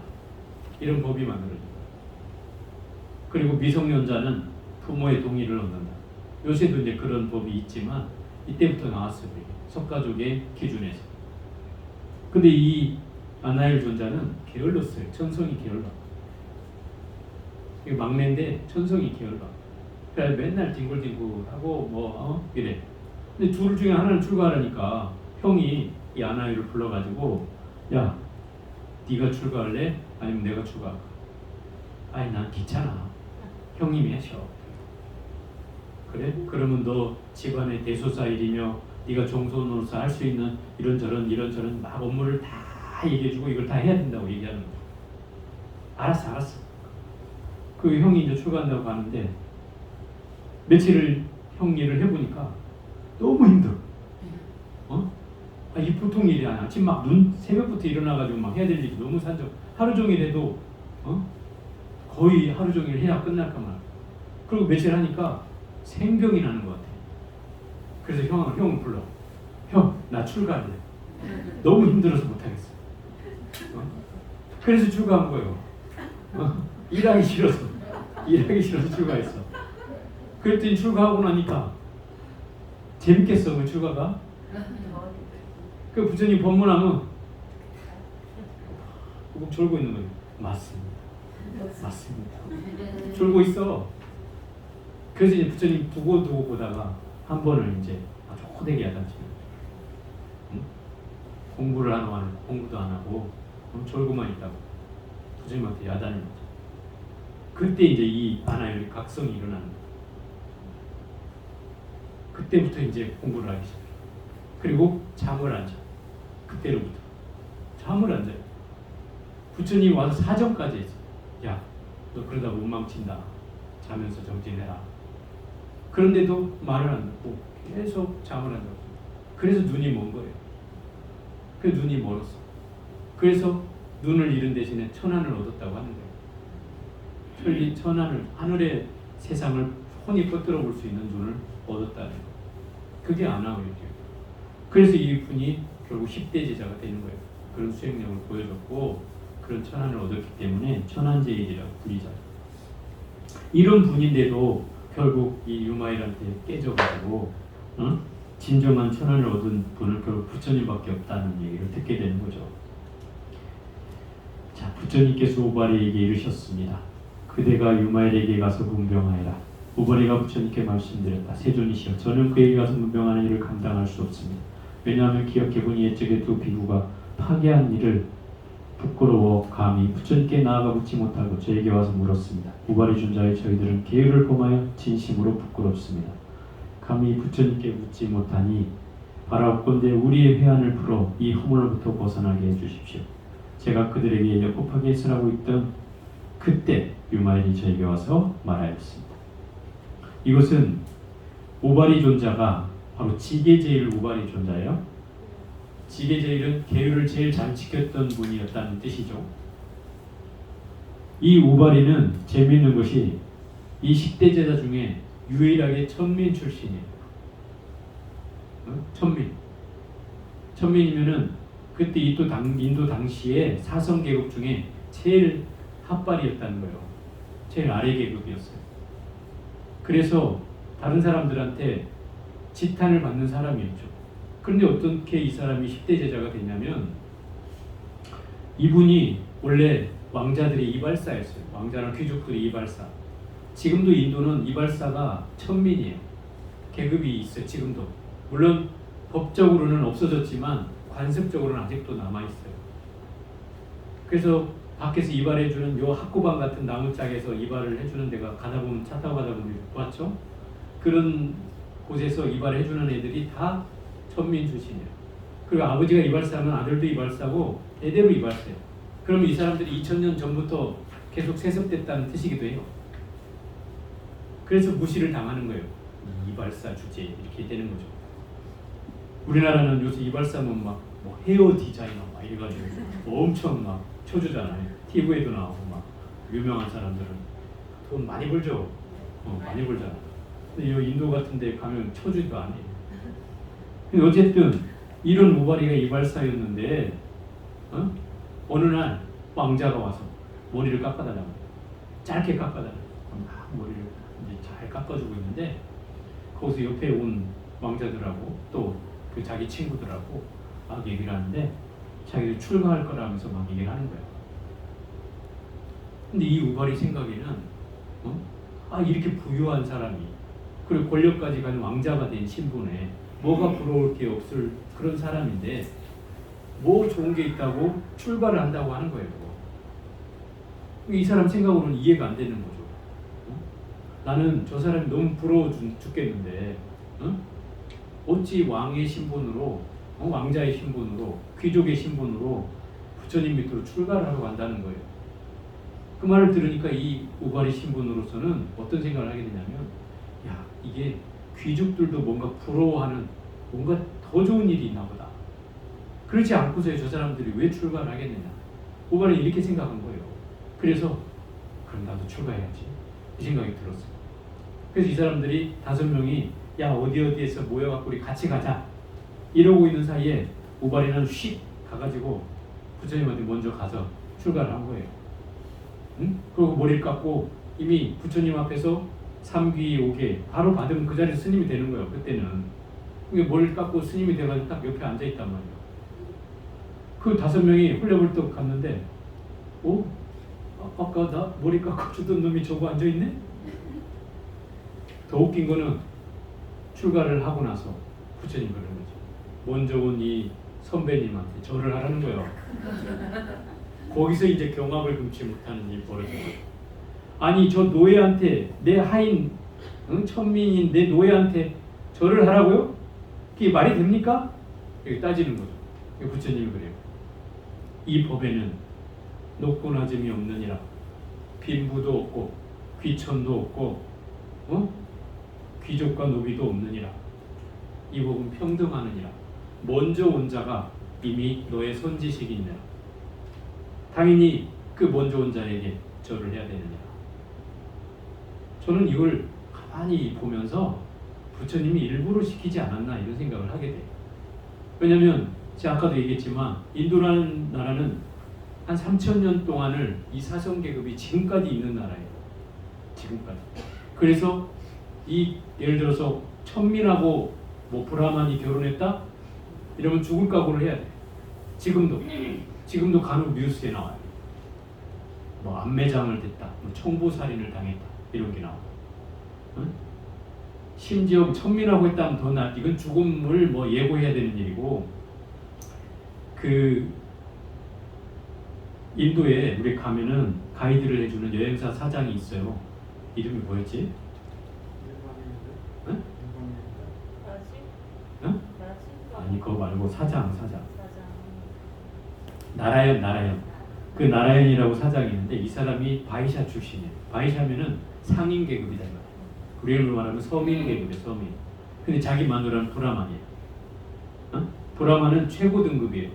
이런 법이 만들어져요. 그리고 미성년자는 부모의 동의를 얻는다. 요새도 이제 그런 법이 있지만 이때부터 나왔어요. 석가족의 기준에서. 근데 이 아나율 존자는 게을렀어요. 천성이 게을러. 막내인데 천성이 게을러. 그래서 맨날 뒹굴뒹굴하고 이래. 근데 둘 중에 하나는 출가하라니까 형이 이 아나율을 불러가지고, 야, 네가 출가할래? 아니면 내가 출가할까? 아니, 난 귀찮아. 형님이 하셔. 그래? 그러면 너 집안의 대소사 일이며 네가 종손으로서 할 수 있는 이런저런 막 업무를 다 얘기해주고 이걸 다 해야 된다고 얘기하는 거죠. 알았어. 그 형이 이제 출가한다고 하는데, 며칠을 형 일을 해보니까 너무 힘들어. 이 보통 일이 아니야. 아침 막 새벽부터 일어나가지고 막 해야 될 일이 너무 산적. 하루 종일 해도 거의 하루 종일 해야 끝날까 말. 그리고 며칠 하니까 생병이 나는 것 같아. 그래서 형을 불러. 형, 나 출가할래. 너무 힘들어서 못하겠어. 그래서 출가한 거예요. 일하기 싫어서 출가했어. 그랬더니 출가하고 나니까 재밌겠어, 그 출가가? 그 부처님 법문하면 꼭 졸고 있는 거예요. 맞습니다. 졸고 있어. 그래서 이제 부처님 두고 보다가 한 번을 이제 아주 호되게 야단치는, 공부를 안 하고 공부도 안 하고 졸고만 있다고 부처님한테 야단을 맞아. 그때 이제 이 아나율이 각성이 일어나는 거예요. 그때부터 이제 공부를 하기 시작해요. 그리고 잠을 안 자. 그때로부터 잠을 안 자요. 부처님이 와서 사정까지 했어. 야, 너 그러다 못 망친다. 자면서 정진해라. 그런데도 말을 안 듣고 계속 잠을 안 자고. 그래서 눈이 먼 거예요. 그 눈이 멀었어. 그래서 눈을 잃은 대신에 천안을 얻었다고 하는 거예요. 천안을, 하늘의 세상을 혼이 뻗들어 볼 수 있는 눈을 얻었다는 거예요. 그게 아나율이죠. 그래서 이분이 결국 10대 제자가 되는 거예요. 그런 수행력을 보여줬고 그런 천안을 얻었기 때문에 천안제일이라고 불리죠. 이런 분인데도 결국 이 유마일한테 깨져가지고 진정한 천안을 얻은 분은 결국 부처님밖에 없다는 얘기를 듣게 되는 거죠. 자, 부처님께서 오바리에게 이르셨습니다. 그대가 유마일에게 가서 문병하여라. 오바리가 부처님께 말씀드렸다. 세존이시여, 저는 그에게 가서 문병하는 일을 감당할 수 없습니다. 왜냐하면 기억해보니 옛적에 두 비구가 파괴한 일을 부끄러워 감히 부처님께 나아가 묻지 못하고 저에게 와서 물었습니다. 오바리 존자의 저희들은 계율을 범하여 진심으로 부끄럽습니다. 감히 부처님께 묻지 못하니 바라옵건대 우리의 회한을 풀어 이 허물로부터 벗어나게 해주십시오. 제가 그들에게 역급하게 해설하고 있던 그때 유마일이 저에게 와서 말하였습니다. 이것은 오바리 존자가 바로 지게제일 우발이 존자예요. 지게제일은 계율을 제일 잘 지켰던 분이었다는 뜻이죠. 이 우발이는 재미있는 것이 이 10대 제자 중에 유일하게 천민 출신이에요. 천민이면은 그때 인도 당시에 사성 계급 중에 제일 핫발이었다는 거예요. 제일 아래 계급이었어요. 그래서 다른 사람들한테 지탄을 받는 사람이었죠. 그런데 어떻게 이 사람이 10대 제자가 됐냐면 이분이 원래 왕자들의 이발사였어요. 왕자랑 귀족들의 이발사. 지금도 인도는 이발사가 천민이에요. 계급이 있어요. 지금도. 물론 법적으로는 없어졌지만 관습적으로는 아직도 남아있어요. 그래서 밖에서 이발해주는 요 학구방 같은 나무짝에서 이발을 해주는 데가 차 타고 가다 보면 봤죠? 그런 곳에서 이발해주는 애들이 다 천민 출신이에요. 그리고 아버지가 이발사면 아들도 이발사고 대대로 이발사예요. 그러면 이 사람들이 2000년 전부터 계속 세습됐다는 뜻이기도 해요. 그래서 무시를 당하는 거예요. 이발사 주제 이렇게 되는 거죠. 우리나라는 요새 이발사면 막 뭐 헤어 디자이너 막 이래가지고 엄청 막 쳐주잖아요. TV에도 나오고 막 유명한 사람들은 돈 많이 벌죠. 많이 벌잖아. 근데 이 인도 같은 데 가면 쳐주지도 않아요. 근데 어쨌든 이런 우발이가 이발사였는데 어느 날 왕자가 와서 머리를 깎아달라고 짧게 깎아달라고 머리를 이제 잘 깎아주고 있는데 거기서 옆에 온 왕자들하고 또 그 자기 친구들하고 막 얘기를 하는데 자기들 출가할 거라면서 막 얘기를 하는 거예요. 근데 이 우발이 생각에는 이렇게 부유한 사람이 그리고 권력까지 간 왕자가 된 신분에 뭐가 부러울 게 없을 그런 사람인데 뭐 좋은 게 있다고 출가를 한다고 하는 거예요. 이 사람 생각으로는 이해가 안 되는 거죠. 나는 저 사람이 너무 부러워 죽겠는데 어찌 왕의 신분으로 왕자의 신분으로 귀족의 신분으로 부처님 밑으로 출가를 하러 간다는 거예요. 그 말을 들으니까 이 우발이 신분으로서는 어떤 생각을 하게 되냐면 야 이게 귀족들도 뭔가 부러워하는 뭔가 더 좋은 일이 있나 보다. 그렇지 않고서 저 사람들이 왜 출가를 하겠느냐. 우발이 이렇게 생각한 거예요. 그래서 그럼 나도 출가해야지 이 생각이 들었어요. 그래서 이 사람들이 5명이 야 어디에서 모여갖고 우리 같이 가자 이러고 있는 사이에 우발이는 휙 가가지고 부처님한테 먼저 가서 출가를 한 거예요. 그리고 머리를 깎고 이미 부처님 앞에서 3귀 5개 바로 받으면 그 자리에 스님이 되는 거예요. 그때는 머리를 깎고 스님이 돼가지고 딱 옆에 앉아있단 말이에요. 그 5명이 홀려벌떡 갔는데 아까 나 머리 깎고 주던 놈이 저거 앉아있네? 더 웃긴 거는 출가를 하고 나서 부처님 그러는 거죠. 먼저 온 이 선배님한테 절을 하라는 거예요. 거기서 이제 경악을 금치 못하는 일이 벌어져요. 아니 저 노예한테 내 하인 천민인 내 노예한테 절을 하라고요? 그게 말이 됩니까? 이렇게 따지는 거죠. 부처님이 그래요. 이 법에는 높고 낮음이 없느니라. 빈부도 없고 귀천도 없고 귀족과 노비도 없느니라. 이 법은 평등하느니라. 먼저 온 자가 이미 너의 선지식이니라. 당연히 그 먼저 온 자에게 절을 해야 되느니라. 저는 이걸 가만히 보면서 부처님이 일부러 시키지 않았나 이런 생각을 하게 돼요. 왜냐하면 제가 아까도 얘기했지만 인도라는 나라는 한 3000년 동안을 이 사성계급이 지금까지 있는 나라예요. 지금까지. 그래서 이 예를 들어서 천민하고 뭐 브라만이 결혼했다? 이러면 죽을 각오를 해야 돼. 지금도 간혹 뉴스에 나와요. 뭐 안매장을 됐다, 뭐 청부살인을 당했다 이런 게 나와요. 심지어 천민하고 했다면 더 낫. 이건 죽음을 뭐 예고해야 되는 일이고 그 인도에 우리 가면은 가이드를 해주는 여행사 사장이 있어요. 이름이 뭐였지? 응? 응? 아니 그거 말고 사장. 나라연. 그 나라연이라고 사장이 있는데 이 사람이 바이샤 출신이에요. 바이샤면은 상인 계급이다. 우리로 말하면 서민 계급이에요. 서민. 근데 자기 마누라는 브라만이에요. 어? 브라만은 최고 등급이에요.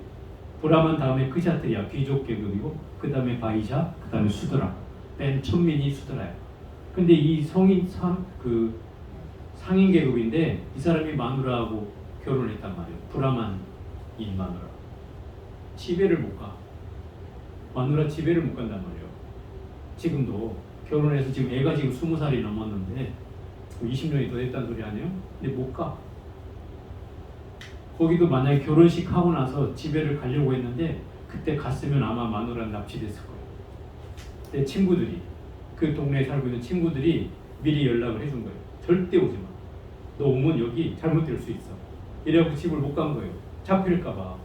브라만 다음에 크샤트리아 귀족 계급이고 그 다음에 바이샤, 그 다음에 수드라, 맨 천민이 수드라예요. 근데 이 그 상인 계급인데 이 사람이 마누라하고 결혼했단 말이에요. 브라만인 마누라. 집에를 못 가. 마누라 집에를 못 간단 말이에요. 지금도 결혼해서 지금 애가 지금 20살이 넘었는데 20년이 더 됐다는 소리 아니에요? 근데 못 가. 거기도 만약에 결혼식 하고 나서 집에를 가려고 했는데 그때 갔으면 아마 마누라는 납치됐을 거예요. 내 친구들이 그 동네에 살고 있는 친구들이 미리 연락을 해준 거예요. 절대 오지 마. 너 오면 여기 잘못될 수 있어. 이래갖고 집을 못 간 거예요. 잡힐까봐.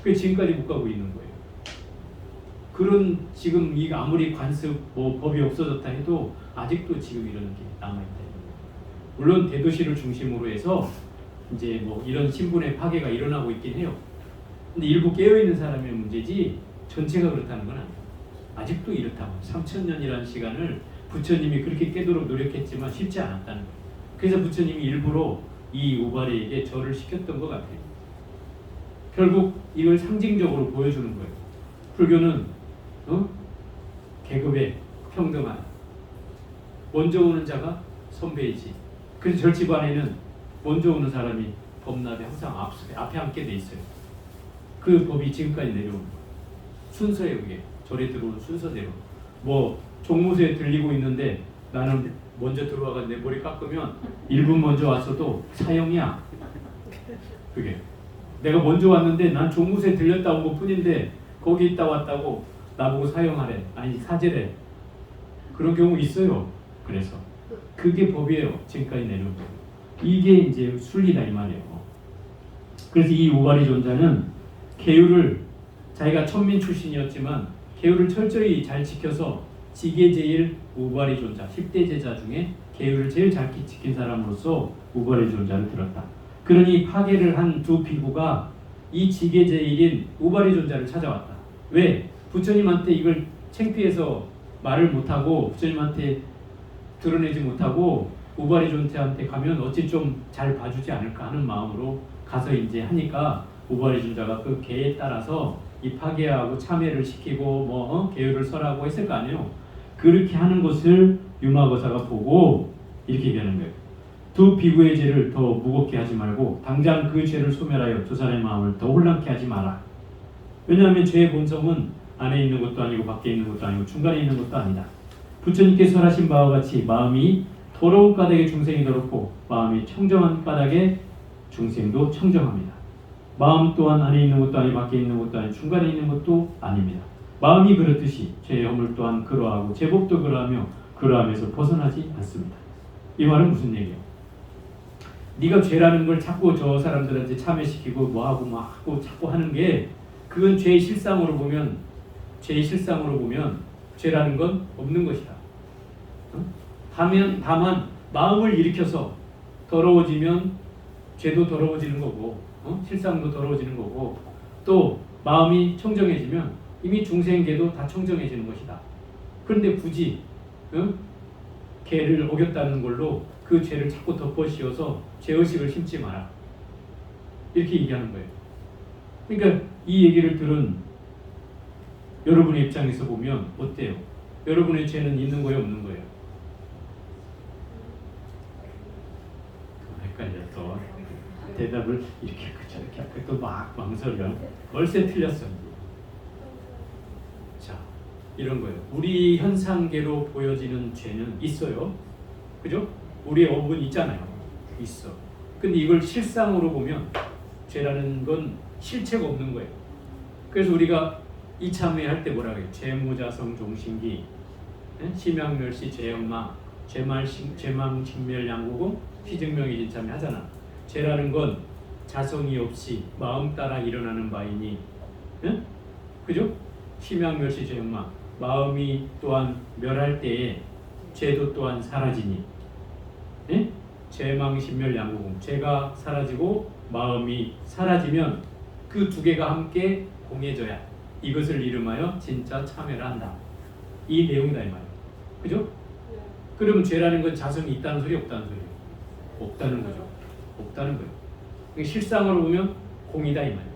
그 지금까지 못 가고 있는 거예요. 그런 지금 이 아무리 관습 뭐 법이 없어졌다 해도 아직도 지금 이런 게 남아있다. 물론 대도시를 중심으로 해서 이제 뭐 이런 신분의 파괴가 일어나고 있긴 해요. 근데 일부 깨어있는 사람의 문제지 전체가 그렇다는 건 아니에요. 아직도 이렇다고. 3000년이라는 시간을 부처님이 그렇게 깨도록 노력했지만 쉽지 않았다는 거예요. 그래서 부처님이 일부러 이 우바리에게 절을 시켰던 것 같아요. 결국 이걸 상징적으로 보여주는 거예요. 불교는 계급의 평등한 먼저 오는 자가 선배이지. 그래서 절 집안에는 먼저 오는 사람이 법납에 항상 앞에 앉게 돼 있어요. 그 법이 지금까지 내려오는 거예요. 순서예요. 그게 절에 들어오는 순서대로. 뭐 종무소에 들리고 있는데 나는 먼저 들어와가 내 머리 깎으면 1분 먼저 왔어도 사형이야. 그게 내가 먼저 왔는데 난 종무소에 들렸다 온 것 뿐인데 거기 있다 왔다고 나보고 사형하래. 아니 사제래. 그런 경우 있어요. 그래서 그게 법이에요. 지금까지 내려온 법. 이게 이제 순리다 이 말이에요. 그래서 이 우바리 존자는 계율을 자기가 천민 출신이었지만 계율을 철저히 잘 지켜서 지계제일 우바리 존자 10대 제자 중에 계율을 제일 잘 지킨 사람으로서 우바리 존자를 들었다. 그러니 파괴를 한 두 비구가 이 지계제일인 우바리 존자를 찾아왔다. 왜? 부처님한테 이걸 창피해서 말을 못하고 부처님한테 드러내지 못하고 우바리 존자한테 가면 어찌 좀 잘 봐주지 않을까 하는 마음으로 가서 이제 하니까 우바리 존자가 그 계에 따라서 이 파괴하고 참회를 시키고 계율을 설하고 했을 거 아니에요. 그렇게 하는 것을 유마거사가 보고 이렇게 얘기하는 거예요. 두 비구의 죄를 더 무겁게 하지 말고 당장 그 죄를 소멸하여 두 사람의 마음을 더 혼란케 하지 마라. 왜냐하면 죄의 본성은 안에 있는 것도 아니고 밖에 있는 것도 아니고 중간에 있는 것도 아니다. 부처님께서 설하신 바와 같이 마음이 더러운 까닭에 중생이 더럽고 마음이 청정한 까닭에 중생도 청정합니다. 마음 또한 안에 있는 것도 아니고 밖에 있는 것도 아니고 중간에 있는 것도 아닙니다. 마음이 그렇듯이 죄의 허물 또한 그러하고 제법도 그러하며 그러함에서 벗어나지 않습니다. 이 말은 무슨 얘기예요? 네가 죄라는 걸 자꾸 저 사람들한테 참회시키고 뭐하고 하고 자꾸 하는 게 그건 죄의 실상으로 보면 죄라는 건 없는 것이다. 다만 마음을 일으켜서 더러워지면 죄도 더러워지는 거고 실상도 더러워지는 거고 또 마음이 청정해지면 이미 중생계도 다 청정해지는 것이다. 그런데 굳이 계를 어겼다는 걸로 그 죄를 자꾸 덮어씌워서 죄의식을 심지 마라. 이렇게 얘기하는 거예요. 그러니까 이 얘기를 들은 여러분의 입장에서 보면 어때요? 여러분의 죄는 있는 거예요, 없는 거예요? 헷갈렸어. 대답을 이렇게 하고 또 막 망설여. 얼세 틀렸어. 자, 이런 거예요. 우리 현상계로 보여지는 죄는 있어요. 그죠? 우리의 업은 있잖아요. 있어. 근데 이걸 실상으로 보면 죄라는 건 실체가 없는 거예요. 그래서 우리가 이참회할 때 뭐라고 해요? 죄무자성 종신기, 심양멸시 죄영마, 죄망 직멸 양고금, 피증명이 진참회 하잖아. 죄라는 건 자성이 없이 마음 따라 일어나는 바이니, 그죠? 심양멸시 죄영마, 마음이 또한 멸할 때에 죄도 또한 사라지니, 죄망 신멸 양고금, 죄가 사라지고 마음이 사라지면 그 두 개가 함께 공해져야 이것을 이름하여 진짜 참회를 한다. 이 내용이다 이 말이에요. 그죠? 그러면 죄라는 건 자성이 있다는 소리 없다는 소리예요? 없다는 거죠. 없다는 거예요. 그러니까 실상으로 보면 공이다 이 말이에요.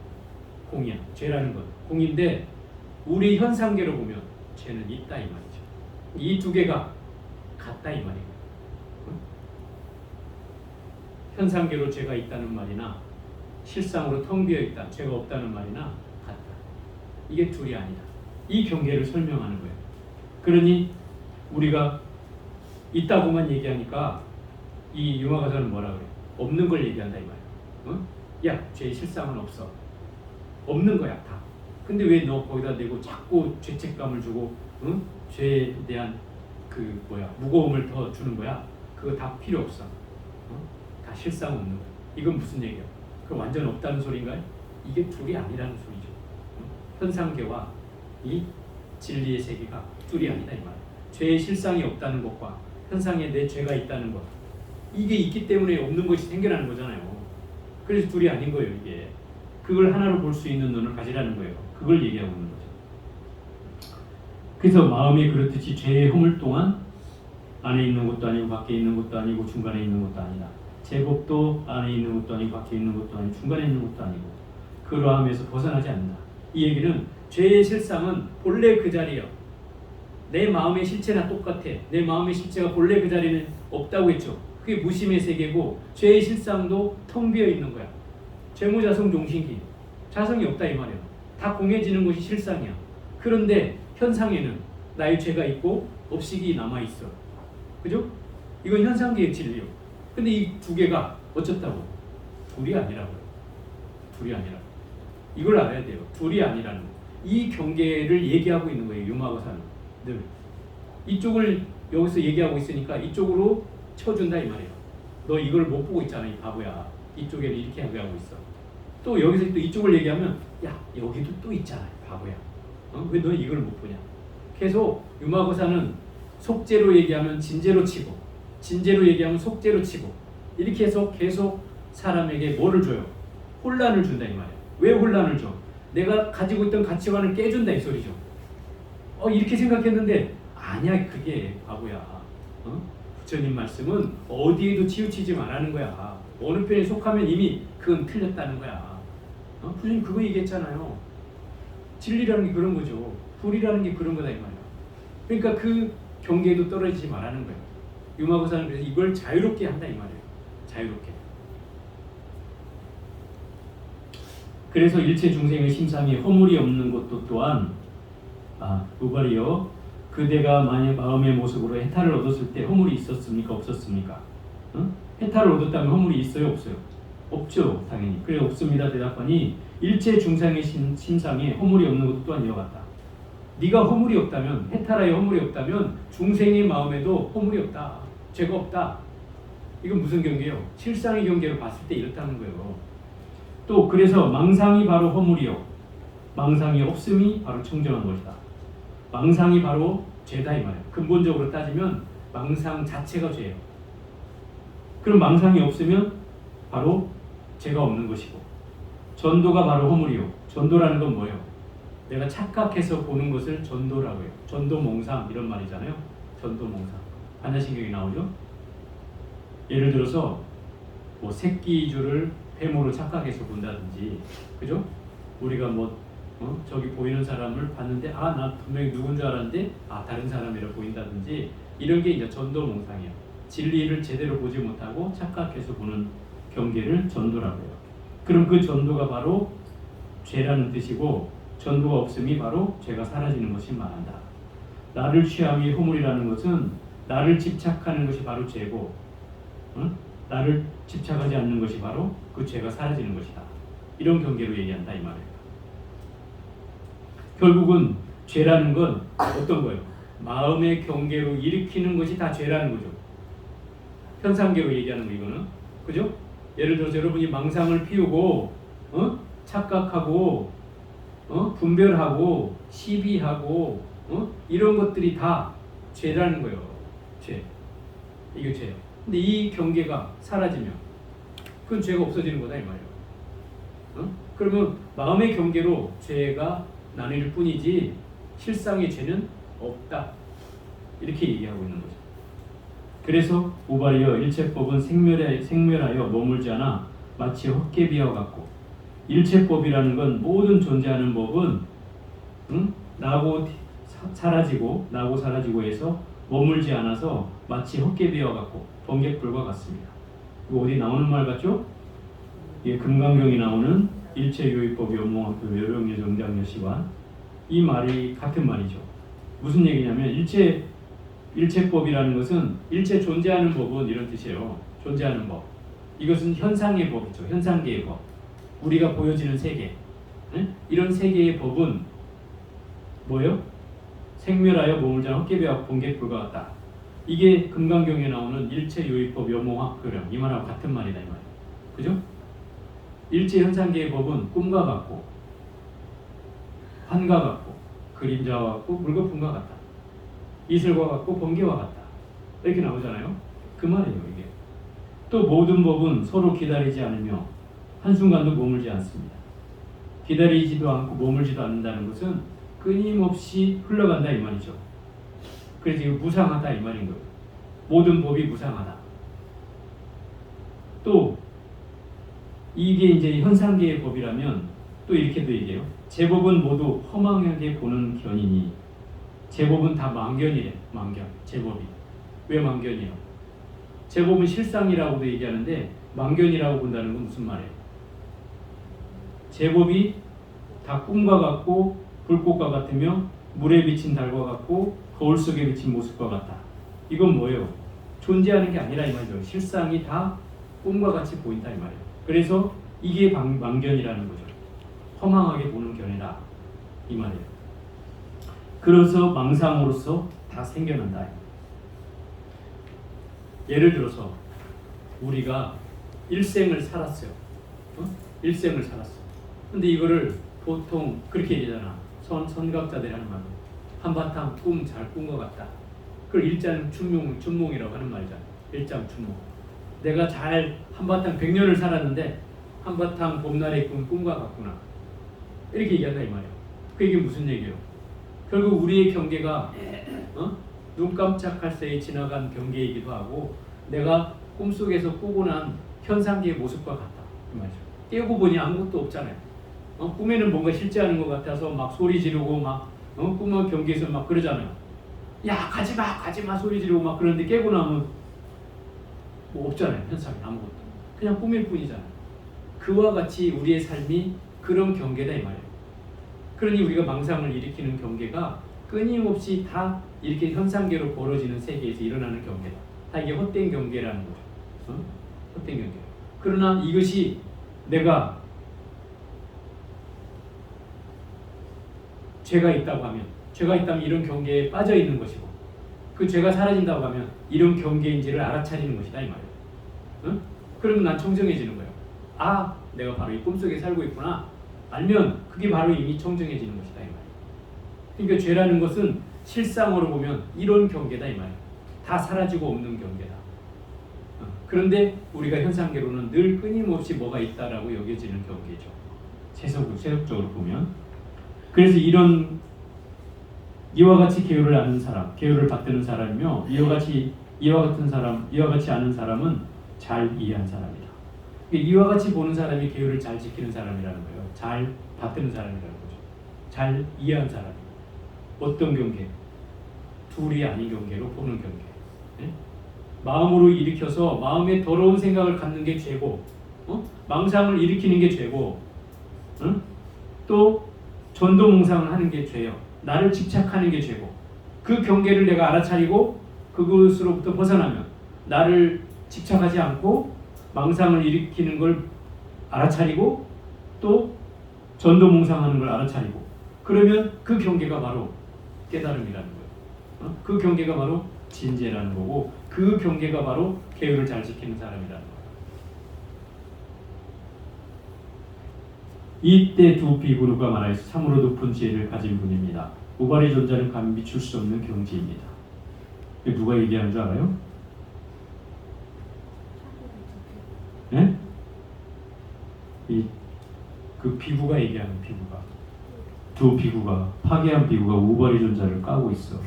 공이야. 죄라는 건 공인데 우리 현상계로 보면 죄는 있다 이 말이죠. 이 두 개가 같다 이 말이에요. 현상계로 죄가 있다는 말이나 실상으로 텅 비어 있다, 죄가 없다는 말이나 같다. 이게 둘이 아니다. 이 경계를 설명하는 거예요. 그러니 우리가 있다고만 얘기하니까 이 융화가사는 뭐라 그래? 없는 걸 얘기한다 이 말이야. 야, 죄의 실상은 없어. 없는 거야 다. 근데 왜 너 거기다 대고 자꾸 죄책감을 주고 죄에 대한 그 무거움을 더 주는 거야? 그거 다 필요 없어. 다 실상 없는 거야. 이건 무슨 얘기야? 그 완전 없다는 소리인가요? 이게 둘이 아니라는 소리죠. 현상계와 이 진리의 세계가 둘이 아니다 이 말이야. 죄의 실상이 없다는 것과 현상에 내 죄가 있다는 것, 이게 있기 때문에 없는 것이 생겨나는 거잖아요. 그래서 둘이 아닌 거예요. 이게 그걸 하나로 볼 수 있는 눈을 가지라는 거예요. 그걸 얘기하고 있는 거죠. 그래서 마음이 그렇듯이 죄의 허물 동안 안에 있는 것도 아니고 밖에 있는 것도 아니고 중간에 있는 것도 아니다. 제법도 안에 있는 것도 아니고 밖에 있는 것도 아니고 중간에 있는 것도 아니고 그러함에서 벗어나지 않는다. 이 얘기는 죄의 실상은 본래 그 자리예요. 내 마음의 실체나 똑같아. 내 마음의 실체가 본래 그 자리는 없다고 했죠. 그게 무심의 세계고 죄의 실상도 텅 비어 있는 거야. 죄무자성 종신기. 자성이 없다 이 말이야. 다 공해지는 것이 실상이야. 그런데 현상에는 나의 죄가 있고 업식이 남아있어. 그죠? 이건 현상계의 진리요. 근데 이 두 개가 어쩌다고? 둘이 아니라고요. 둘이 아니라. 이걸 알아야 돼요. 둘이 아니라는 거. 이 경계를 얘기하고 있는 거예요. 융화거사는 늘 이쪽을 여기서 얘기하고 있으니까 이쪽으로 쳐준다 이 말이에요. 너 이걸 못 보고 있잖아 이 바보야. 이쪽에는 이렇게 얘기하고 있어. 또 여기서 또 이쪽을 얘기하면 야 여기도 또 있잖아 바보야. 왜 너 이걸 못 보냐. 계속 융화거사는 속죄로 얘기하면 진죄로 치고 진죄로 얘기하면 속죄로 치고 이렇게 해서 계속 사람에게 뭐를 줘요? 혼란을 준다 이 말이에요. 왜 혼란을 줘? 내가 가지고 있던 가치관을 깨준다 이 소리죠. 이렇게 생각했는데 아니야 그게 바보야. 부처님 말씀은 어디에도 치우치지 말라는 거야. 어느 편에 속하면 이미 그건 틀렸다는 거야. 부처님 그거 얘기했잖아요. 진리라는 게 그런 거죠. 불이라는 게 그런 거다 이 말이야. 그러니까 그 경계에도 떨어지지 말라는 거예요. 융화거사는 그래서 이걸 자유롭게 한다 이 말이에요. 자유롭게. 그래서 일체 중생의 심상에 허물이 없는 것도 또한 우발이여 그대가 만약 마음의 모습으로 해탈을 얻었을 때 허물이 있었습니까? 없었습니까? 해탈을 얻었다면 허물이 있어요? 없어요? 없죠. 당연히. 그래 없습니다. 대답하니 일체 중생의 심상에 허물이 없는 것도 또한 이와 같다. 네가 허물이 없다면 해탈하에 허물이 없다면 중생의 마음에도 허물이 없다. 죄가 없다. 이건 무슨 경계요? 실상의 경계로 봤을 때 이렇다는 거예요. 또 그래서 망상이 바로 허물이요 망상이 없음이 바로 청정한 것이다. 망상이 바로 죄다 이 말이에요. 근본적으로 따지면 망상 자체가 죄예요. 그럼 망상이 없으면 바로 죄가 없는 것이고 전도가 바로 허물이요. 전도라는 건 뭐예요? 내가 착각해서 보는 것을 전도라고 해요. 전도몽상 이런 말이잖아요. 전도몽상. 반야신경에 나오죠. 예를 들어서 뭐 새끼줄을 뱀으로 착각해서 본다든지, 그죠? 우리가 저기 보이는 사람을 봤는데 나 분명히 누군 줄 알았는데 다른 사람이라 보인다든지 이런 게 이제 전도몽상이에요. 진리를 제대로 보지 못하고 착각해서 보는 경계를 전도라고 해요. 그럼 그 전도가 바로 죄라는 뜻이고 전도가 없음이 바로 죄가 사라지는 것이 말한다. 나를 취함이 허물이라는 것은 나를 집착하는 것이 바로 죄고 나를 집착하지 않는 것이 바로 그 죄가 사라지는 것이다. 이런 경계로 얘기한다 이 말이에요. 결국은 죄라는 건 어떤 거예요? 마음의 경계로 일으키는 것이 다 죄라는 거죠. 현상계로 얘기하는 거 이거는. 그죠? 예를 들어서 여러분이 망상을 피우고 착각하고 분별하고 시비하고 이런 것들이 다 죄라는 거예요. 죄. 이게 죄예요. 근데 이 경계가 사라지면 그건 죄가 없어지는 거다 이 말이에요. 그러면 마음의 경계로 죄가 나뉠 뿐이지 실상의 죄는 없다. 이렇게 얘기하고 있는 거죠. 그래서 우발이여 일체법은 생멸하여 머물지 않아 마치 헛개비와 같고, 일체법이라는 건 모든 존재하는 법은 나고 사라지고 해서 머물지 않아서 마치 헛개비와 같고 번개불과 같습니다. 이거 어디 나오는 말 같죠? 이게 금강경에 나오는 일체요의법 연몽학교 여령여 정장여시관, 이 말이 같은 말이죠. 무슨 얘기냐면 일체법이라는 것은 일체 존재하는 법은 이런 뜻이에요. 존재하는 법. 이것은 현상의 법이죠. 현상계의 법. 우리가 보여지는 세계. 이런 세계의 법은 뭐예요? 생멸하여 머물지 않아 헛개비와 번개불과 같다. 이게 금강경에 나오는 일체요의법 연몽학교령, 이 말하고 같은 말이다 이 말이에요. 그죠? 일체 현상계의 법은 꿈과 같고 환과 같고 그림자와 같고 물거품과 같다. 이슬과 같고 번개와 같다. 이렇게 나오잖아요. 그 말이에요 이게. 또 모든 법은 서로 기다리지 않으며 한순간도 머물지 않습니다. 기다리지도 않고 머물지도 않는다는 것은 끊임없이 흘러간다 이 말이죠. 그래서 이거 무상하다 이 말인 거예요. 모든 법이 무상하다. 또 이게 이제 현상계의 법이라면 또 이렇게도 얘기해요. 제법은 모두 허망하게 보는 견이니, 제법은 다 망견이래. 망견. 제법이. 왜 망견이에요? 제법은 실상이라고도 얘기하는데 망견이라고 본다는 건 무슨 말이에요? 제법이 다 꿈과 같고 불꽃과 같으며 물에 비친 달과 같고 거울 속에 비친 모습과 같다. 이건 뭐예요? 존재하는 게 아니라 이 말이죠. 실상이 다 꿈과 같이 보인다 이 말이에요. 그래서 이게 망견이라는 거죠. 허망하게 보는 견이다 이 말이에요. 그래서 망상으로서 다 생겨난다. 예를 들어서 우리가 일생을 살았어요. 일생을 살았어. 근데 이거를 보통 그렇게 얘기하잖아. 선각자들이 하는 말로 한바탕 꿈 잘 꾼 것 같다. 그걸 일장춘몽이라고 하는 말이잖아. 일장춘몽. 내가 잘 한바탕 100년을 살았는데 한바탕 봄날의 꿈과 같구나. 이렇게 얘기한다 이 말이에요. 그게 무슨 얘기예요? 결국 우리의 경계가 눈 깜짝할 새에 지나간 경계이기도 하고 내가 꿈속에서 꾸고 난 현상계의 모습과 같다 이 말이죠. 깨고 보니 아무것도 없잖아요. 꿈에는 뭔가 실제하는 것 같아서 막 소리 지르고 막 꿈의 경계에서 막 그러잖아요. 야 가지마 소리 지르고 막 그러는데 깨고 나면 뭐 없잖아요. 현상이 아무것도. 그냥 꿈일 뿐이잖아요. 그와 같이 우리의 삶이 그런 경계다 이 말이에요. 그러니 우리가 망상을 일으키는 경계가 끊임없이 다 이렇게 현상계로 벌어지는 세계에서 일어나는 경계다. 다 이게 헛된 경계라는 거죠. 헛된 경계. 그러나 이것이 내가 죄가 있다면 이런 경계에 빠져 있는 것이고, 그 죄가 사라진다고 하면 이런 경계인지를 알아차리는 것이다 이 말이에요. 그러면 난 청정해지는 거예요. 아, 내가 바로 이 꿈속에 살고 있구나. 알면 그게 바로 이미 청정해지는 것이다 이 말이에요. 그러니까 죄라는 것은 실상으로 보면 이런 경계다 이 말이에요. 다 사라지고 없는 경계다. 그런데 우리가 현상계로는 늘 끊임없이 뭐가 있다라고 여겨지는 경계죠. 세속적으로 보면. 그래서 이와 같이 계율을 아는 사람, 계율을 받드는 사람이며 이와 같이 아는 사람은 잘 이해한 사람이다. 이와 같이 보는 사람이 계율을 잘 지키는 사람이라는 거예요. 잘 받드는 사람이라는 거죠. 잘 이해한 사람. 어떤 경계? 둘이 아닌 경계로 보는 경계. 네? 마음으로 일으켜서 마음에 더러운 생각을 갖는 게 죄고, 망상을 일으키는 게 죄고, 또 전도몽상을 하는 게 죄요. 나를 집착하는 게 죄고, 그 경계를 내가 알아차리고 그것으로부터 벗어나면 나를 집착하지 않고 망상을 일으키는 걸 알아차리고 또 전도몽상하는 걸 알아차리고, 그러면 그 경계가 바로 깨달음이라는 거예요. 그 경계가 바로 진재라는 거고, 그 경계가 바로 계율을 잘 지키는 사람이라는 거예요. 이때 두 비구루가 말하여서 참으로 높은 지혜를 가진 분입니다. 우발의 존재는 감히 미출 수 없는 경지입니다. 누가 얘기하는 줄 알아요? 네? 그 비구가 얘기하는 비구가. 두 비구가, 파괴한 비구가 우발의 존재를 까고 있어.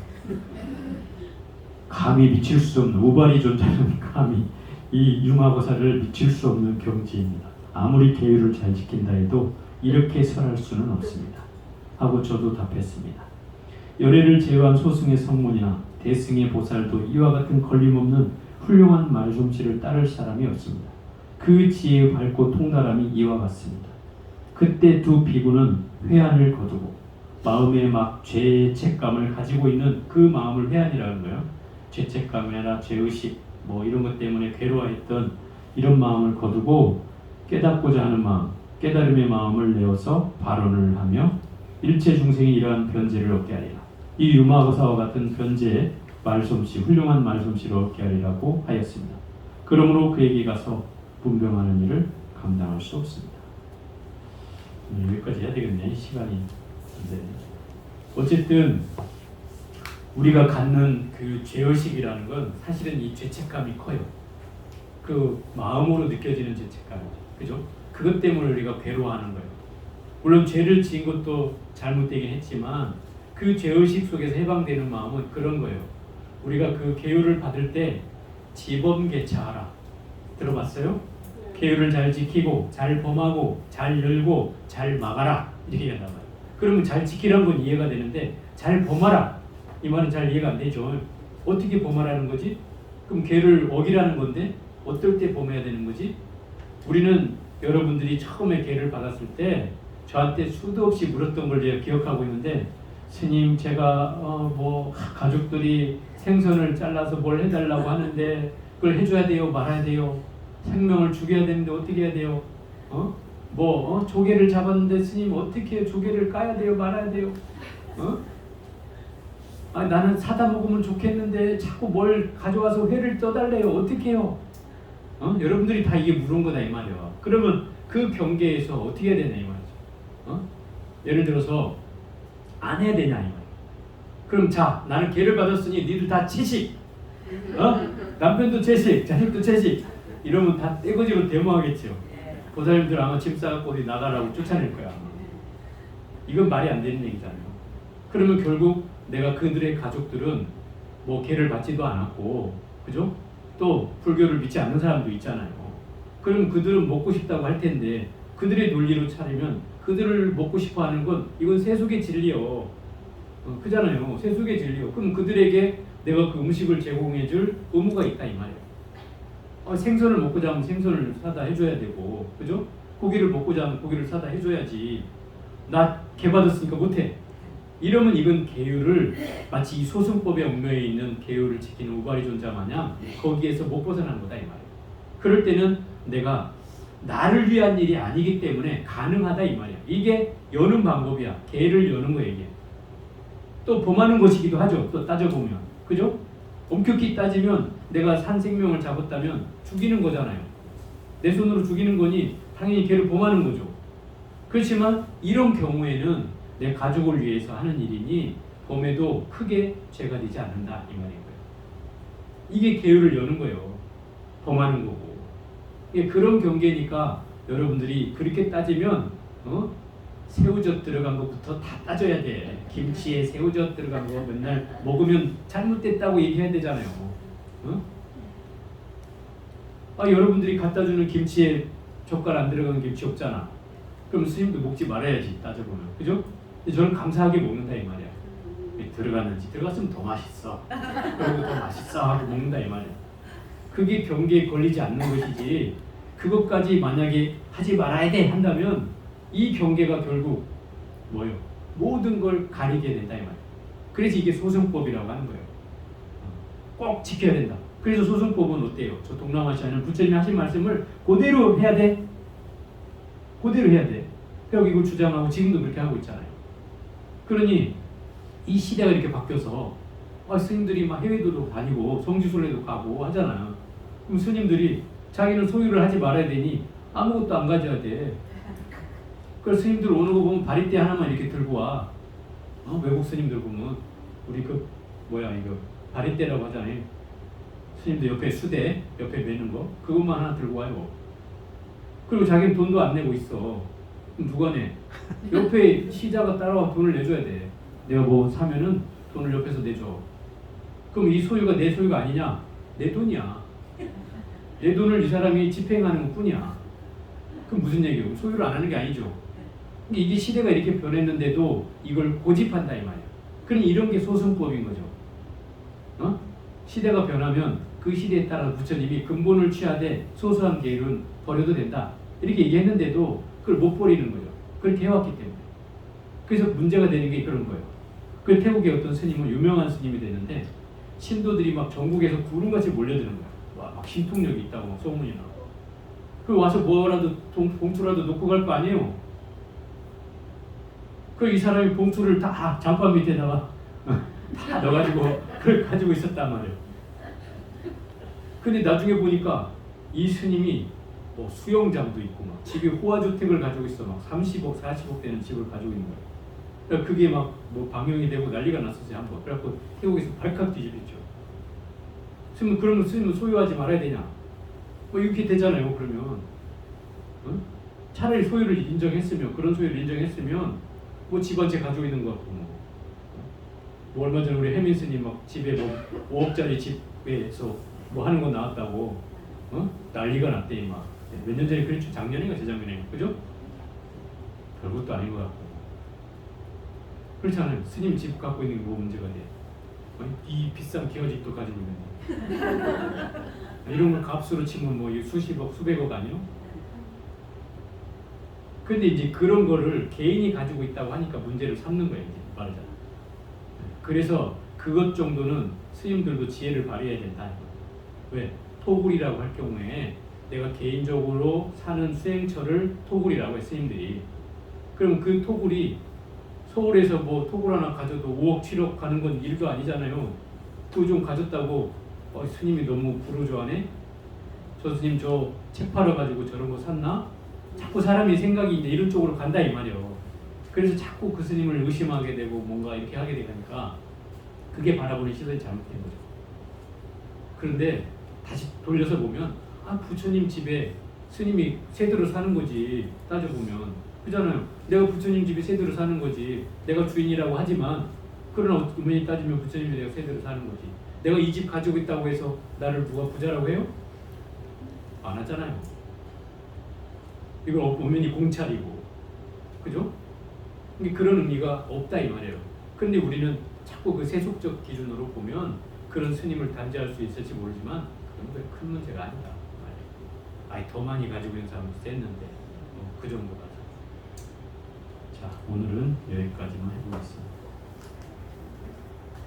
감히 미칠 수 없는 우발이 존재하는 감히 이 융화고사를 미칠 수 없는 경지입니다. 아무리 계율을 잘 지킨다 해도 이렇게 설할 수는 없습니다. 하고 저도 답했습니다. 열애를 제외한 소승의 성문이나 대승의 보살도 이와 같은 걸림없는 훌륭한 말솜씨를 따를 사람이 없습니다. 그 지혜의 밝고 통달함이 이와 같습니다. 그때 두 비구는 회한을 거두고 마음에 막 죄의 책감을 가지고 있는 그 마음을 회한이라는 거예요. 죄책감이나 죄의식 뭐 이런 것 때문에 괴로워했던 이런 마음을 거두고 깨닫고자 하는 마음, 깨달음의 마음을 내어서 발언을 하며 일체 중생이 이러한 변제를 얻게 하리라. 이 유마고사와 같은 변제의 말솜씨, 훌륭한 말솜씨를 얻게 하리라고 하였습니다. 그러므로 그에게 가서 분병하는 일을 감당할 수 없습니다. 여기까지 해야 되겠네. 시간이 안 되네. 어쨌든 우리가 갖는 그 죄의식이라는 건 사실은 이 죄책감이 커요. 그 마음으로 느껴지는 죄책감이죠. 그죠? 그것 때문에 우리가 괴로워하는 거예요. 물론 죄를 지은 것도 잘못되긴 했지만 그 죄의식 속에서 해방되는 마음은 그런 거예요. 우리가 그 계율을 받을 때 지범계차하라. 들어봤어요? 계율을 잘 지키고 잘 범하고 잘 열고 잘 막아라. 이렇게 한단 말이에요. 그러면 잘 지키라는 건 이해가 되는데 잘 범하라. 이 말은 잘 이해가 안 되죠. 어떻게 범하라는 거지? 그럼 계율을 어기라는 건데 어떨 때 범해야 되는 거지? 우리는 여러분들이 처음에 계율을 받았을 때 저한테 수도 없이 물었던 걸 제가 기억하고 있는데 스님 제가 뭐 가족들이 생선을 잘라서 뭘 해달라고 하는데 그걸 해줘야 돼요? 말아야 돼요? 생명을 죽여야 되는데 어떻게 해야 돼요? 조개를 잡았는데 스님 어떻게 조개를 까야 돼요? 말아야 돼요? 나는 사다 먹으면 좋겠는데 자꾸 뭘 가져와서 회를 떠달래요. 어떻게 해요? 여러분들이 다 이게 물은 거다 이 말이야. 그러면 그 경계에서 어떻게 해야 되냐 이 말이죠. 예를 들어서 안 해야 되냐 이 말이야. 그럼 자 나는 계를 받았으니 니들 다 채식. 남편도 채식, 자식도 채식. 이러면 다 떼거지로 데모하겠죠. 보살님들 아마 집 싸갖고 어디 나가라고 쫓아낼 거야. 이건 말이 안 되는 얘기잖아요. 그러면 결국 내가 그들의 가족들은 뭐 계를 받지도 않았고, 그죠? 또 불교를 믿지 않는 사람도 있잖아요. 그럼 그들은 먹고 싶다고 할 텐데 그들의 논리로 차리면 그들을 먹고 싶어하는 건 이건 세속의 진리요. 그잖아요. 세속의 진리요. 그럼 그들에게 내가 그 음식을 제공해줄 의무가 있다 이 말이에요. 생선을 먹고자 하면 생선을 사다 해줘야 되고, 그죠? 고기를 먹고자 하면 고기를 사다 해줘야지. 나 개 받았으니까 못해. 이러면 이건 계율을 마치 이 소승법에 얽매여 있는 계율을 지키는 우발이 존자 마냥 거기에서 못 벗어나는 거다 이 말이에요. 그럴 때는 내가 나를 위한 일이 아니기 때문에 가능하다 이 말이야. 이게 여는 방법이야. 계를 여는 거예요 이게. 또 범하는 것이기도 하죠. 또 따져보면. 그죠? 엄격히 따지면 내가 산 생명을 잡았다면 죽이는 거잖아요. 내 손으로 죽이는 거니 당연히 걔를 범하는 거죠. 그렇지만 이런 경우에는 내 가족을 위해서 하는 일이니 범해도 크게 죄가 되지 않는다 이 말인 거예요. 이게 계율을 여는 거예요. 범하는 거고. 이게 그런 경계니까 여러분들이 그렇게 따지면 새우젓 들어간 것부터 다 따져야 돼. 김치에 새우젓 들어간 거 맨날 먹으면 잘못됐다고 얘기해야 되잖아요. 여러분들이 갖다 주는 김치에 젓갈 안 들어간 김치 없잖아. 그럼 스님도 먹지 말아야지 따져보면. 그죠? 근데 저는 감사하게 먹는다 이 말이야. 들어갔는지 들어갔으면 더 맛있어. 그리고 더 맛있어 하고 먹는다 이 말이야. 그게 경계에 걸리지 않는 것이지 그것까지 만약에 하지 말아야 돼 한다면 이 경계가 결국 뭐예요? 모든 걸 가리게 된다 이 말이에요. 그래서 이게 소승법이라고 하는 거예요. 꼭 지켜야 된다. 그래서 소승법은 어때요? 저 동남아시아는 부처님이 하신 말씀을 그대로 해야 돼. 그대로 해야 돼. 그리고 이걸 주장하고 지금도 그렇게 하고 있잖아요. 그러니 이 시대가 이렇게 바뀌어서 스님들이 막 해외도 다니고 성지순례도 가고 하잖아요. 그럼 스님들이 자기는 소유를 하지 말아야 되니 아무것도 안 가져야 돼. 그래서 스님들 오는 거 보면 바리떼 하나만 이렇게 들고 와. 외국 스님들 보면 우리 이거 바리떼라고 하잖아요. 스님들 옆에 수대 옆에 매는 거 그것만 하나 들고 와요. 그리고 자기는 돈도 안 내고 있어. 그럼 누가 내? 옆에 시자가 따라와 돈을 내줘야 돼. 내가 뭐 사면은 돈을 옆에서 내줘. 그럼 이 소유가 내 소유가 아니냐? 내 돈이야. 내 돈을 이 사람이 집행하는 것 뿐이야. 그럼 무슨 얘기예요? 소유를 안 하는 게 아니죠. 이게 시대가 이렇게 변했는데도 이걸 고집한다 이 말이야. 그러니 이런 게 소승법인 거죠. 어? 시대가 변하면 그 시대에 따라 부처님이 근본을 취하되 소소한 계율은 버려도 된다. 이렇게 얘기했는데도 그걸 못 버리는 거죠. 그렇게 해왔기 때문에. 그래서 문제가 되는 게 그런 거예요. 그 태국의 어떤 스님은 유명한 스님이 되는데 신도들이 막 전국에서 구름같이 몰려드는 거야. 와, 막 신통력이 있다고 막 소문이 나고. 그 와서 뭐라도 봉투라도 놓고 갈 거 아니에요. 그 이 사람이 봉투를 다 장판 밑에다가 다 넣어가지고 그걸 가지고 있었단 말이에요. 근데 나중에 보니까 이 스님이 뭐 수영장도 있고 막 집에 호화주택을 가지고 있어. 막 30억, 40억 되는 집을 가지고 있는 거예요. 그러니까 그게 막 뭐 방영이 되고 난리가 났었어요 한번. 그래갖고 태국에서 발칵 뒤집혔죠. 스님은 그런 거 스님은 소유하지 말아야 되냐? 뭐 이렇게 되잖아요. 그러면 응? 차라리 소유를 인정했으면 그런 소유를 인정했으면 뭐 집 한 채 가지고 있는 것 같고 뭐 얼마 전에 우리 혜민 스님 막 집에 뭐 5억짜리 집에서 뭐 하는 거 나왔다고 난리가 났대 막. 몇 년 전에 그랬죠. 작년인가 재작년에 그죠? 별것도 아닌 것 같고 그렇잖아요. 스님 집 갖고 있는 게 뭐 문제가 돼? 이 비싼 기와집도 가지고 있는데 이런 걸 값으로 치면 뭐 수십억 수백억 아니요? 근데 이제 그런 거를 개인이 가지고 있다고 하니까 문제를 삼는 거예요. 이제 말하자면. 그래서 그것 정도는 스님들도 지혜를 발휘해야 된다. 왜? 토굴이라고 할 경우에 내가 개인적으로 사는 수행처를 토굴이라고 해 스님들이. 그럼 그 토굴이 서울에서 뭐 토굴 하나 가져도 5억 7억 가는 건 일도 아니잖아요. 그거 좀 가졌다고 스님이 너무 부르조하네? 저 스님 저 책 팔아가지고 저런 거 샀나? 자꾸 사람이 생각이 이제 이런 쪽으로 간다 이 말이에요. 그래서 자꾸 그 스님을 의심하게 되고 뭔가 이렇게 하게 되니까 그게 바라보는 시선이 잘못된 거죠. 그런데 다시 돌려서 보면 부처님 집에 스님이 세대로 사는 거지 따져보면 그잖아요. 내가 부처님 집에 세대로 사는 거지. 내가 주인이라고 하지만 그러나 어머니 따지면 부처님이 내가 세대로 사는 거지. 내가 이 집 가지고 있다고 해서 나를 누가 부자라고 해요? 안 하잖아요. 이걸 엄연히 공찰이고, 그죠? 근데 그런 의미가 없다 이 말이에요. 근데 우리는 자꾸 그 세속적 기준으로 보면 그런 스님을 단죄할 수 있을지 모르지만 그런 게 큰 문제가 아니다. 아예 더 많이 가지고 있는 사람은 셌는데 그 정도가. 자, 오늘은 여기까지만 해보겠습니다.